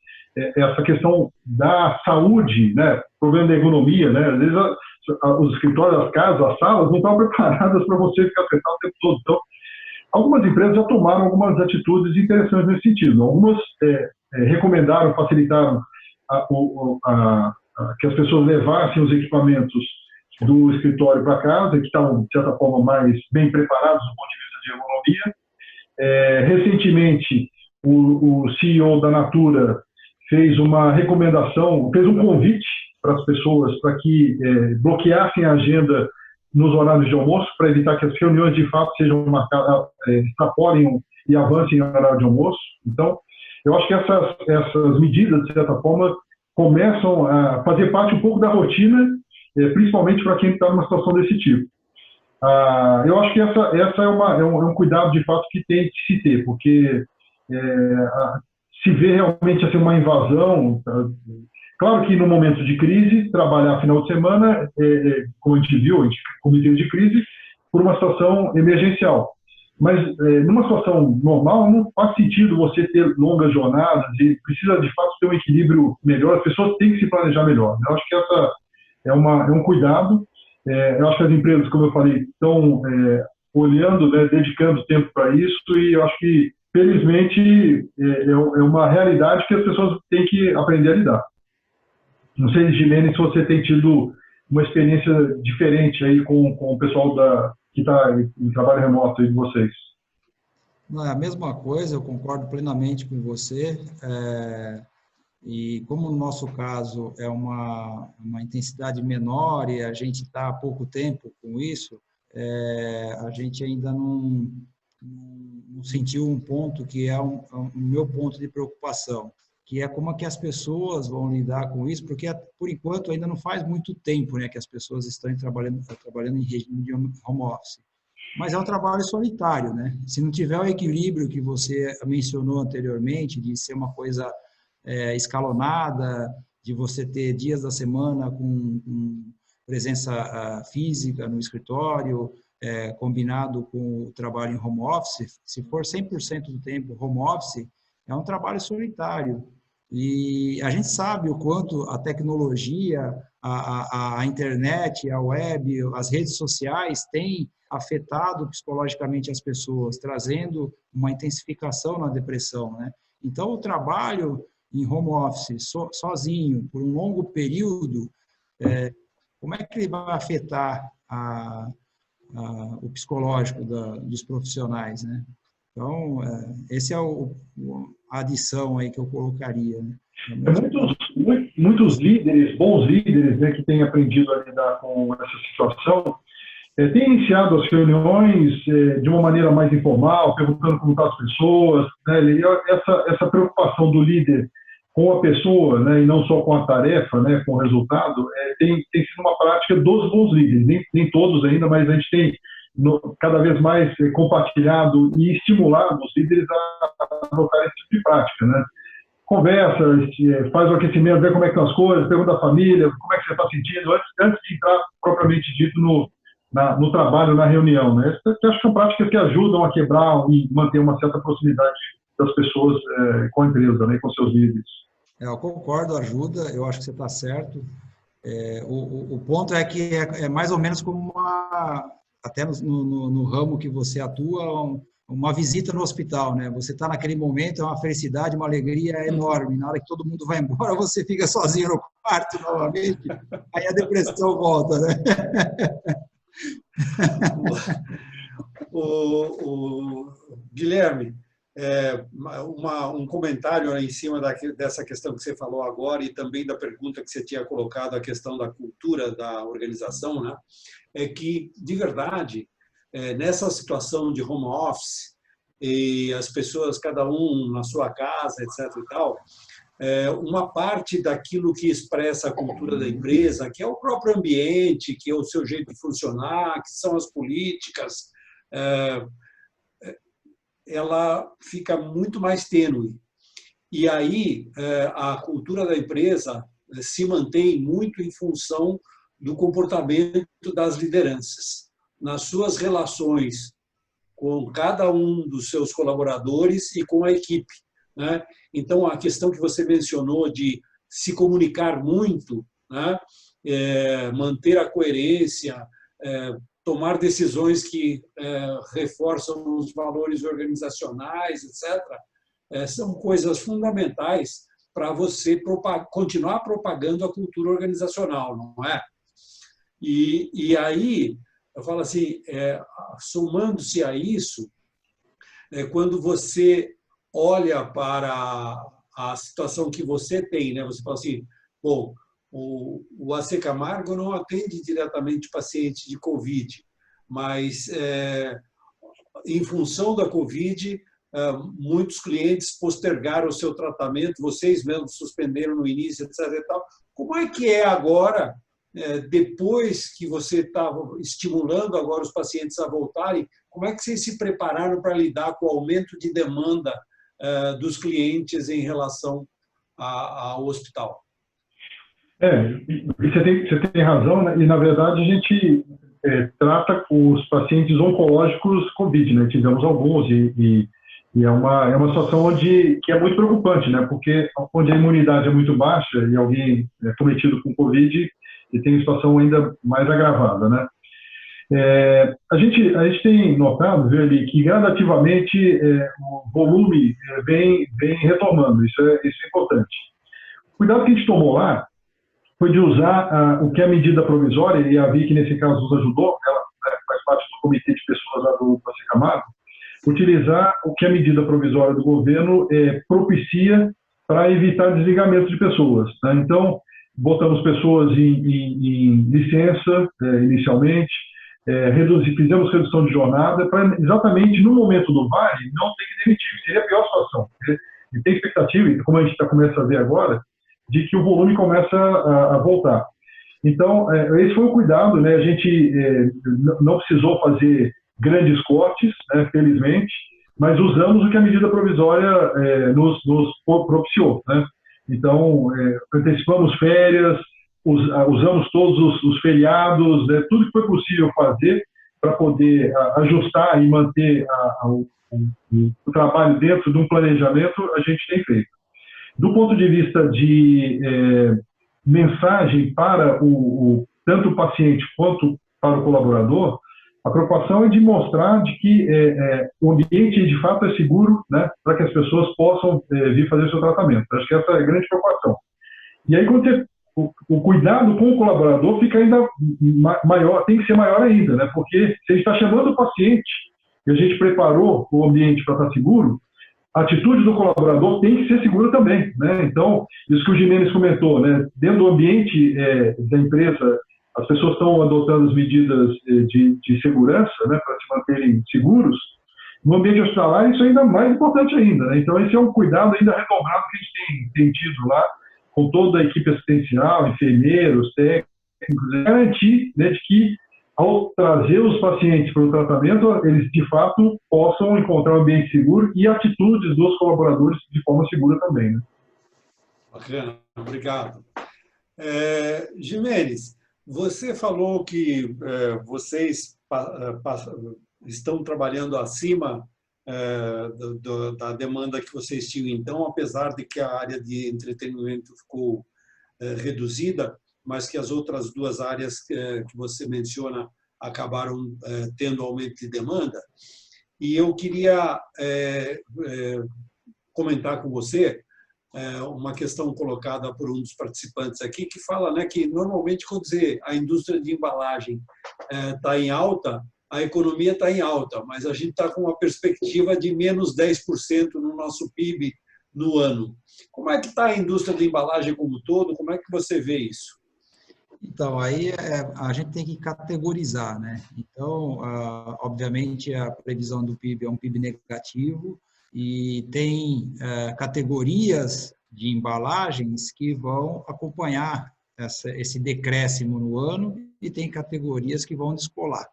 questão da saúde, né? Problema da ergonomia, né? Às vezes os escritórios, as casas, as salas não estão preparadas para você ficar sentado o tempo todo. Então, algumas empresas já tomaram algumas atitudes interessantes nesse sentido. Algumas recomendaram, facilitaram que as pessoas levassem os equipamentos do escritório para casa, que estavam, de certa forma, mais bem preparados do ponto de vista de ergonomia. Recentemente, o CEO da Natura fez uma recomendação, fez um convite para as pessoas para que bloqueassem a agenda nos horários de almoço, para evitar que as reuniões de fato sejam marcadas, extrapolem e avancem no horário de almoço. Então, eu acho que essas medidas, de certa forma, começam a fazer parte um pouco da rotina, principalmente para quem está numa situação desse tipo. Eu acho que essa é um cuidado, de fato, que tem que se ter, porque se vê realmente assim, uma invasão. Claro que no momento de crise, trabalhar final de semana, como a gente viu, comitê de crise, por uma situação emergencial. Mas numa situação normal, não faz sentido você ter longas jornadas e precisa, de fato, ter um equilíbrio melhor. As pessoas têm que se planejar melhor. Eu acho que essa é um cuidado. Eu acho que as empresas, como eu falei, estão olhando, né, dedicando tempo para isso, e eu acho que, felizmente, é uma realidade que as pessoas têm que aprender a lidar. Não sei, Gilene, se você tem tido uma experiência diferente aí com o pessoal que está em trabalho remoto aí de vocês. Não é a mesma coisa, eu concordo plenamente com você. E como no nosso caso é uma intensidade menor e a gente está há pouco tempo com isso, a gente ainda não sentiu um ponto que é o meu ponto de preocupação, que é como é que as pessoas vão lidar com isso, porque por enquanto ainda não faz muito tempo, né, que as pessoas estão trabalhando em regime de home office. mas é um trabalho solitário, né? Se não tiver o equilíbrio que você mencionou anteriormente, de ser uma coisa escalonada, de você ter dias da semana com presença física no escritório, combinado com o trabalho em home office, se for 100% do tempo home office, é um trabalho solitário. E a gente sabe o quanto a tecnologia, a internet, a web, as redes sociais têm afetado psicologicamente as pessoas, trazendo uma intensificação na depressão, né? Então, o trabalho em home office, sozinho, por um longo período, como é que ele vai afetar o psicológico dos profissionais, né? Então, esse é a adição aí que eu colocaria, né? Muitos líderes, bons líderes, né, que têm aprendido a lidar com essa situação, têm iniciado as reuniões de uma maneira mais informal, perguntando como estão as pessoas, né, essa preocupação do líder com a pessoa, né, e não só com a tarefa, né, com o resultado, tem sido uma prática dos bons líderes, nem todos ainda, mas a gente tem cada vez mais compartilhado e estimulado os líderes a adotar esse tipo de prática, né? Conversa, faz o aquecimento, vê como é que estão as coisas, pergunta à família, como é que você está sentindo, antes de entrar propriamente dito no trabalho, na reunião, né? Eu acho que são práticas que ajudam a quebrar e manter uma certa proximidade das pessoas com a empresa, né, com seus líderes. Eu concordo, ajuda, eu acho que você está certo. O ponto é que é mais ou menos como até no ramo que você atua, uma visita no hospital, né? Você está naquele momento, é uma felicidade, uma alegria enorme. Na hora que todo mundo vai embora, você fica sozinho no quarto novamente, aí a depressão volta, né? Guilherme, um comentário em cima dessa questão que você falou agora e também da pergunta que você tinha colocado, a questão da cultura da organização, né? É que, de verdade, nessa situação de home office e as pessoas, cada um na sua casa, etc. e tal, uma parte daquilo que expressa a cultura da empresa, que é o próprio ambiente, que é o seu jeito de funcionar, que são as políticas, ela fica muito mais tênue. E aí a cultura da empresa se mantém muito em função do comportamento das lideranças, nas suas relações com cada um dos seus colaboradores e com a equipe, né? Então, a questão que você mencionou de se comunicar muito, né? Manter a coerência, tomar decisões que reforçam os valores organizacionais, etc., são coisas fundamentais para você continuar propagando a cultura organizacional, não é? E aí, eu falo assim, somando-se a isso, quando você olha para a situação que você tem, né? Você fala assim, bom, o AC Camargo não atende diretamente pacientes de Covid, mas em função da Covid, muitos clientes postergaram o seu tratamento, vocês mesmos suspenderam no início, etc. E tal. Como é que é agora, depois que você estava estimulando agora os pacientes a voltarem, como é que vocês se prepararam para lidar com o aumento de demanda dos clientes em relação ao hospital? Você tem razão, né? E na verdade a gente trata os pacientes oncológicos COVID, né? Tivemos alguns e é uma situação que é muito preocupante, né? Porque onde a imunidade é muito baixa e alguém é cometido com COVID, e tem situação ainda mais agravada, né? A gente tem notado, viu, ali, que gradativamente o volume vem retomando, isso é importante. O cuidado que a gente tomou lá foi de usar o que é a medida provisória, e a Vicky, nesse caso, nos ajudou, ela faz parte do comitê de pessoas lá do AC Camargo, utilizar o que a medida provisória do governo propicia para evitar desligamento de pessoas, né? Então, botamos pessoas em licença inicialmente, fizemos redução de jornada para exatamente no momento do vale não ter que demitir, seria a pior situação. E tem expectativa, como a gente começa a ver agora, de que o volume começa a voltar. Então, esse foi o cuidado, né? A gente não precisou fazer grandes cortes, né, felizmente, mas usamos o que a medida provisória nos propiciou, né? Então, antecipamos férias, usamos todos os feriados, né, tudo que foi possível fazer para poder ajustar e manter o trabalho dentro de um planejamento, a gente tem feito. Do ponto de vista de mensagem para tanto o paciente quanto para o colaborador, a preocupação é de mostrar de que o ambiente de fato é seguro, né, para que as pessoas possam vir fazer o seu tratamento. Acho que essa é a grande preocupação. E aí, quando o cuidado com o colaborador fica ainda maior, tem que ser maior ainda, né, porque se a gente está chamando o paciente e a gente preparou o ambiente para estar seguro, a atitude do colaborador tem que ser segura também, né? Então, isso que o Gimenez comentou, né, dentro do ambiente da empresa, as pessoas estão adotando as medidas de segurança, né, para se manterem seguros. No ambiente hospitalar, isso é ainda mais importante ainda, né? Então, esse é um cuidado ainda redobrado que a gente tem tido lá, com toda a equipe assistencial, enfermeiros, técnicos, garantir, né, de que, ao trazer os pacientes para o tratamento, eles, de fato, possam encontrar um ambiente seguro e atitudes dos colaboradores de forma segura também, né? Bacana, obrigado. Gimenez, você falou que vocês estão trabalhando acima da demanda que vocês tinham então, apesar de que a área de entretenimento ficou reduzida, mas que as outras duas áreas que você menciona acabaram tendo aumento de demanda. E eu queria comentar com você uma questão colocada por um dos participantes aqui, que fala, né, que normalmente quando a indústria de embalagem está em alta, a economia está em alta, mas a gente está com uma perspectiva de menos 10% no nosso PIB no ano. Como é que está a indústria de embalagem como um todo? Como é que você vê isso? Então, aí a gente tem que categorizar, né? Então, obviamente, a previsão do PIB é um PIB negativo e tem categorias de embalagens que vão acompanhar esse decréscimo no ano e tem categorias que vão descolar.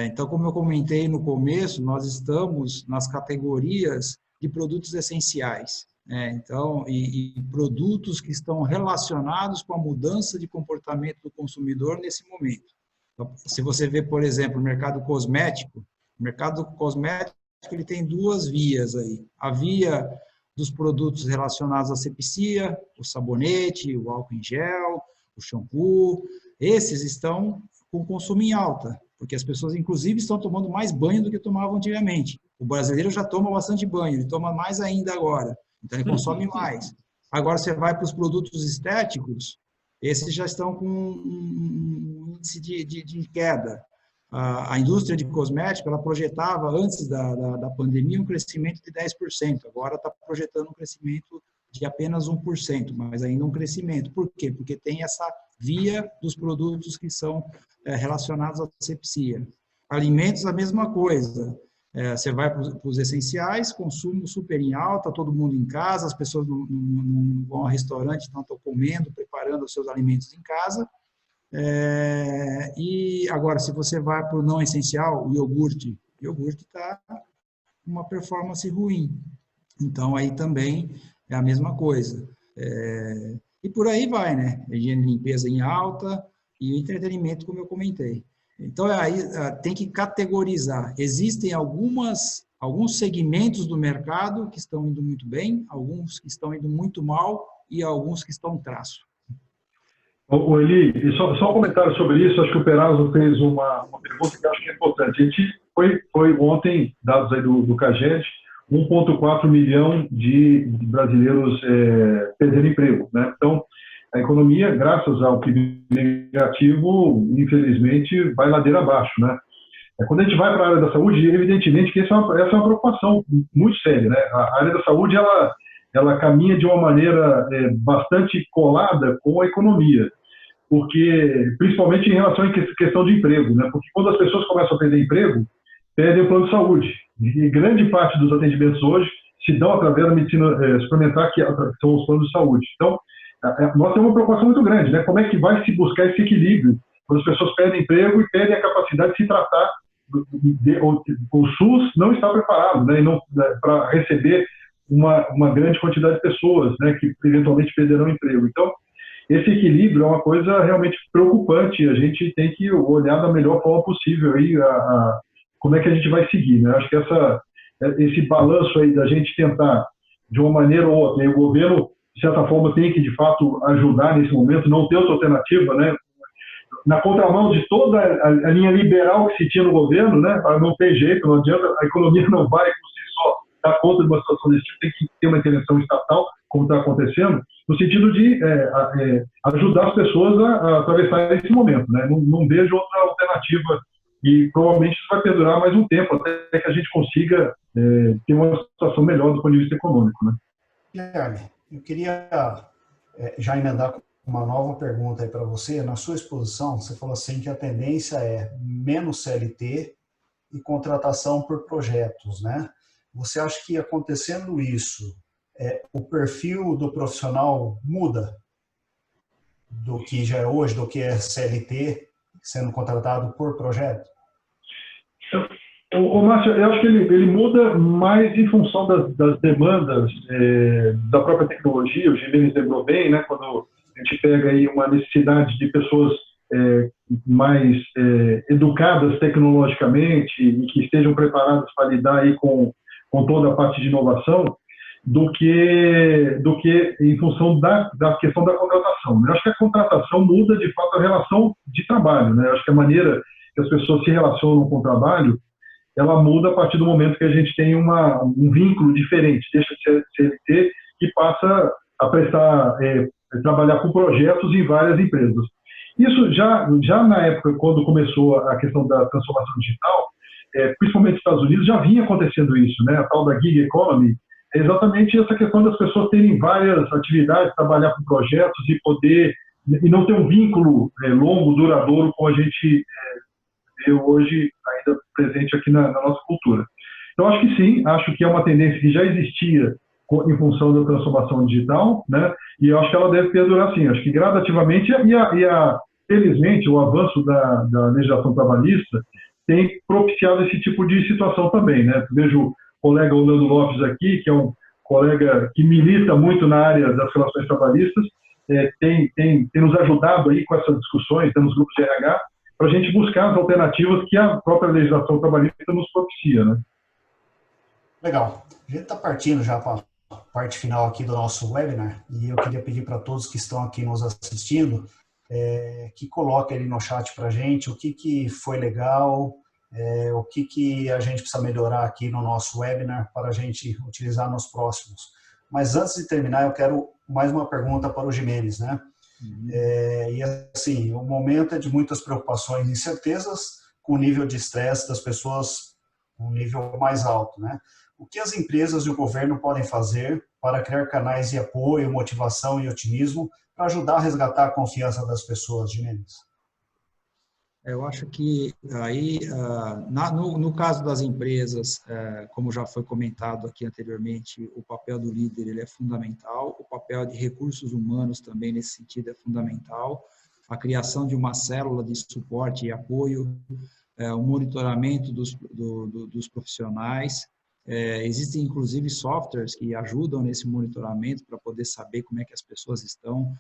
Então, como eu comentei no começo, nós estamos nas categorias de produtos essenciais. Então, e produtos que estão relacionados com a mudança de comportamento do consumidor nesse momento. Então, se você vê, por exemplo, o mercado cosmético ele tem duas vias aí. A via dos produtos relacionados à asepsia, o sabonete, o álcool em gel, o shampoo, esses estão com consumo em alta, porque as pessoas, inclusive, estão tomando mais banho do que tomavam antigamente. O brasileiro já toma bastante banho, ele toma mais ainda agora. Então, ele consome mais. Agora, você vai para os produtos estéticos, esses já estão com um índice de queda. A indústria de cosméticos, ela projetava, antes da pandemia, um crescimento de 10%. Agora está projetando um crescimento de apenas 1%, mas ainda um crescimento. Por quê? Porque tem essa via dos produtos que são relacionados à asepsia. Alimentos, a mesma coisa. Você vai para os essenciais, consumo super em alta, todo mundo em casa, as pessoas não vão ao restaurante, não estão comendo, preparando os seus alimentos em casa. E agora, se você vai para o não essencial, o iogurte está com uma performance ruim. Então, aí também é a mesma coisa. E por aí vai, né? Higiene e limpeza em alta e o entretenimento, como eu comentei. Então, aí tem que categorizar. Existem alguns segmentos do mercado que estão indo muito bem, alguns que estão indo muito mal e alguns que estão traço. Ô Eli, só um comentário sobre isso. Acho que o Perazzo fez uma pergunta que eu acho que é importante. A gente foi ontem, dados aí do CAGED, 1,4 milhão de brasileiros perdendo emprego, né? Então, a economia, graças ao PIB negativo, infelizmente, vai ladeira abaixo, né? Quando a gente vai para a área da saúde, evidentemente que essa é uma preocupação muito séria, né? A área da saúde, ela caminha de uma maneira bastante colada com a economia, porque, principalmente em relação à questão de emprego, né? Porque quando as pessoas começam a perder emprego, perdem o plano de saúde. E grande parte dos atendimentos hoje se dão através da medicina suplementar, que são os planos de saúde. Então, nós temos uma preocupação muito grande, né? Como é que vai se buscar esse equilíbrio quando as pessoas perdem emprego e perdem a capacidade de se tratar o SUS não está preparado, né, para receber uma grande quantidade de pessoas, né, que eventualmente perderão emprego. Então, esse equilíbrio é uma coisa realmente preocupante. A gente tem que olhar da melhor forma possível aí como é que a gente vai seguir, né? Acho que esse balanço aí da gente tentar, de uma maneira ou outra, e o governo, de certa forma, tem que, de fato, ajudar nesse momento, não ter outra alternativa, né? Na contramão de toda a linha liberal que se tinha no governo, né? Não tem jeito, não adianta, a economia não vai por si só dar conta de uma situação desse tipo, tem que ter uma intervenção estatal, como está acontecendo, no sentido de ajudar as pessoas a atravessar esse momento, né? Não vejo outra alternativa e provavelmente isso vai perdurar mais um tempo, até que a gente consiga ter uma situação melhor do ponto de vista econômico, né? Guilherme, eu queria já emendar com uma nova pergunta aí para você. Na sua exposição, você falou assim que a tendência é menos CLT e contratação por projetos, né? Você acha que acontecendo isso, o perfil do profissional muda do que já é hoje, do que é CLT sendo contratado por projeto? Márcio, eu acho que ele muda mais em função das demandas da própria tecnologia. O Gimenez lembrou bem, né, quando a gente pega aí uma necessidade de pessoas mais educadas tecnologicamente e que estejam preparadas para lidar aí com toda a parte de inovação, do que em função da questão da contratação. Eu acho que a contratação muda, de fato, a relação de trabalho, né? Eu acho que a maneira que as pessoas se relacionam com o trabalho, ela muda a partir do momento que a gente tem um vínculo diferente, deixa de ser CLT e passa a trabalhar com projetos em várias empresas. Isso já na época, quando começou a questão da transformação digital, principalmente nos Estados Unidos, já vinha acontecendo isso, né? A tal da gig economy, é exatamente essa questão das pessoas terem várias atividades, trabalhar com projetos e não ter um vínculo longo, duradouro, como a gente vê hoje ainda presente aqui na nossa cultura. Então, acho que sim, acho que é uma tendência que já existia em função da transformação digital, né? E eu acho que ela deve perdurar sim. Acho que gradativamente felizmente, o avanço da legislação trabalhista tem propiciado esse tipo de situação também, né? Vejo o colega Orlando Lopes aqui, que é um colega que milita muito na área das relações trabalhistas, tem nos ajudado aí com essas discussões, temos grupos de RH, para a gente buscar as alternativas que a própria legislação trabalhista nos propicia, né? Legal. A gente está partindo já para a parte final aqui do nosso webinar e eu queria pedir para todos que estão aqui nos assistindo que coloquem ali no chat para a gente o que foi legal, o que a gente precisa melhorar aqui no nosso webinar para a gente utilizar nos próximos. Mas antes de terminar, eu quero mais uma pergunta para o Gimenez, né? E assim, o momento é de muitas preocupações e incertezas, com o nível de estresse das pessoas um nível mais alto, né? O que as empresas e o governo podem fazer para criar canais de apoio, motivação e otimismo para ajudar a resgatar a confiança das pessoas, Gimenez? Eu acho que aí, no caso das empresas, como já foi comentado aqui anteriormente, o papel do líder ele é fundamental, o papel de recursos humanos também nesse sentido é fundamental, a criação de uma célula de suporte e apoio, o monitoramento dos profissionais. Existem, inclusive, softwares que ajudam nesse monitoramento para poder saber como é que as pessoas estão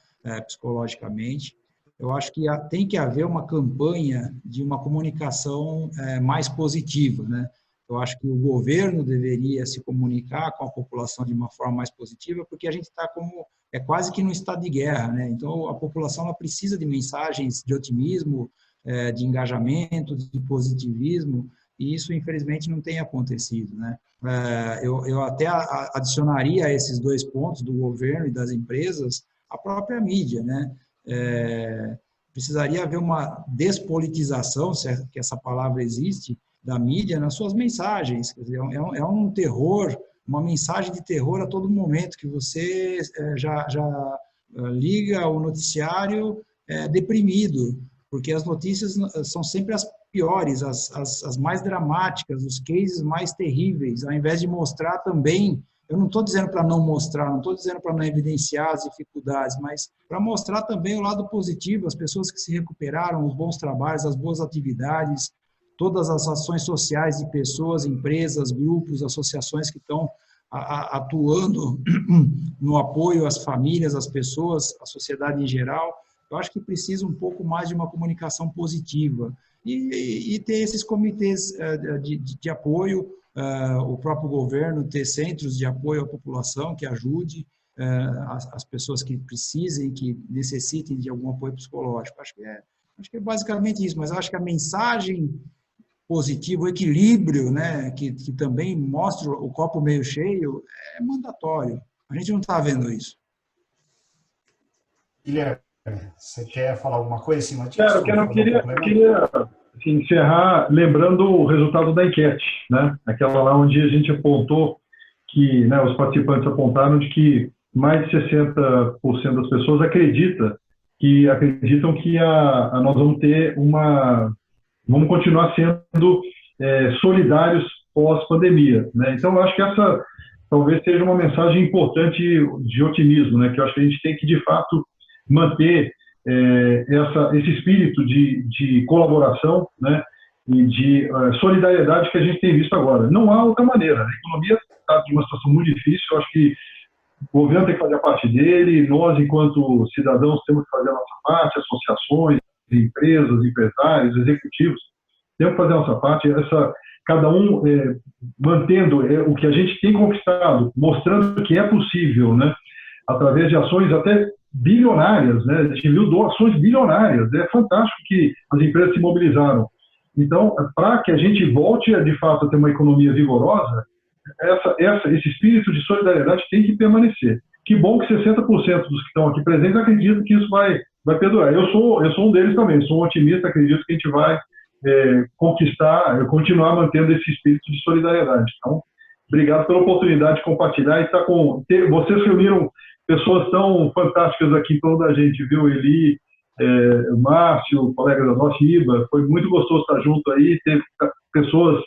psicologicamente. Eu acho que tem que haver uma campanha de uma comunicação mais positiva, né? Eu acho que o governo deveria se comunicar com a população de uma forma mais positiva, porque a gente está quase que num estado de guerra, né? Então, a população ela precisa de mensagens de otimismo, de engajamento, de positivismo, e isso, infelizmente, não tem acontecido, né? Eu até adicionaria a esses dois pontos do governo e das empresas a própria mídia, né? Precisaria haver uma despolitização, se é que essa palavra existe, da mídia nas suas mensagens. Quer dizer, é um terror, uma mensagem de terror a todo momento, que você já liga o noticiário deprimido, porque as notícias são sempre as piores, as mais dramáticas, os cases mais terríveis, ao invés de mostrar também. Eu não estou dizendo para não mostrar, não estou dizendo para não evidenciar as dificuldades, mas para mostrar também o lado positivo, as pessoas que se recuperaram, os bons trabalhos, as boas atividades, todas as ações sociais de pessoas, empresas, grupos, associações que estão atuando no apoio às famílias, às pessoas, à sociedade em geral. Eu acho que precisa um pouco mais de uma comunicação positiva e ter esses comitês de apoio, o próprio governo ter centros de apoio à população que ajude as pessoas que precisem, que necessitem de algum apoio psicológico. Acho que é basicamente isso, mas acho que a mensagem positiva, o equilíbrio, né, que também mostra o copo meio cheio, é mandatório. A gente não está vendo isso. Guilherme, você quer falar alguma coisa em cima disso? Eu queria assim, encerrar lembrando o resultado da enquete, né? Aquela lá onde a gente apontou que, né, os participantes apontaram de que mais de 60% das pessoas acreditam que nós vamos ter vamos continuar sendo solidários pós-pandemia, né? Então, eu acho que essa talvez seja uma mensagem importante de otimismo, né? Que eu acho que a gente tem que, de fato, manter esse espírito de colaboração, né? E de solidariedade que a gente tem visto agora. Não há outra maneira. A economia está de uma situação muito difícil. Eu acho que o governo tem que fazer a parte dele, nós, enquanto cidadãos, temos que fazer a nossa parte, associações, empresas, empresários, executivos, temos que fazer a nossa parte, cada um mantendo o que a gente tem conquistado, mostrando que é possível, né, através de ações até bilionárias, né, a gente viu doações bilionárias, é fantástico que as empresas se mobilizaram. Então, para que a gente volte, de fato, a ter uma economia vigorosa, esse espírito de solidariedade tem que permanecer. Que bom que 60% dos que estão aqui presentes acreditam que isso vai perdurar. Eu sou um deles também, sou um otimista, acredito que a gente vai continuar mantendo esse espírito de solidariedade. Então, obrigado pela oportunidade de compartilhar e vocês reuniram pessoas tão fantásticas aqui em torno da gente, viu? Eli, Márcio, colega da nossa, Iba, foi muito gostoso estar junto aí, ter pessoas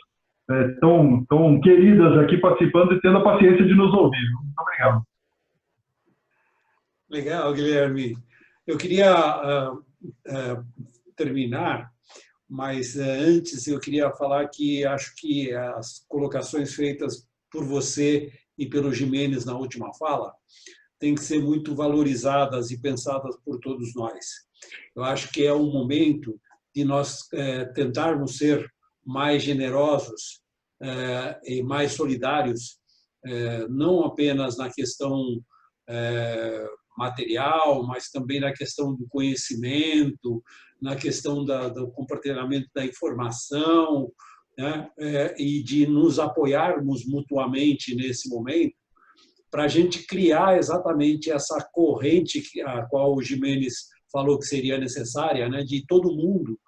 tão queridas aqui participando e tendo a paciência de nos ouvir. Muito obrigado. Legal, Guilherme. Eu queria terminar, mas antes eu queria falar que acho que as colocações feitas por você e pelo Gimenez na última fala têm que ser muito valorizadas e pensadas por todos nós. Eu acho que é um momento de nós tentarmos ser mais generosos e mais solidários, não apenas na questão material, mas também na questão do conhecimento, na questão do compartilhamento da informação, né? E de nos apoiarmos mutuamente nesse momento, para a gente criar exatamente essa corrente a qual o Gimenez falou que seria necessária, né? De todo mundo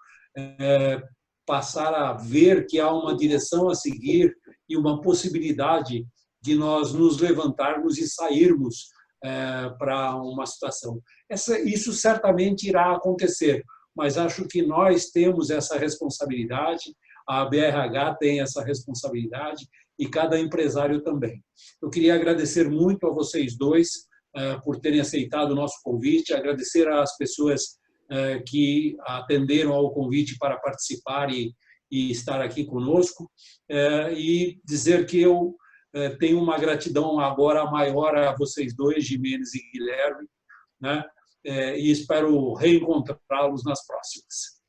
passar a ver que há uma direção a seguir e uma possibilidade de nós nos levantarmos e sairmos para uma situação. Isso certamente irá acontecer, mas acho que nós temos essa responsabilidade, a BRH tem essa responsabilidade e cada empresário também. Eu queria agradecer muito a vocês dois por terem aceitado o nosso convite, agradecer às pessoas que atenderam ao convite para participar e estar aqui conosco, e dizer que eu tenho uma gratidão agora maior a vocês dois, Gimenez e Guilherme, né? E espero reencontrá-los nas próximas.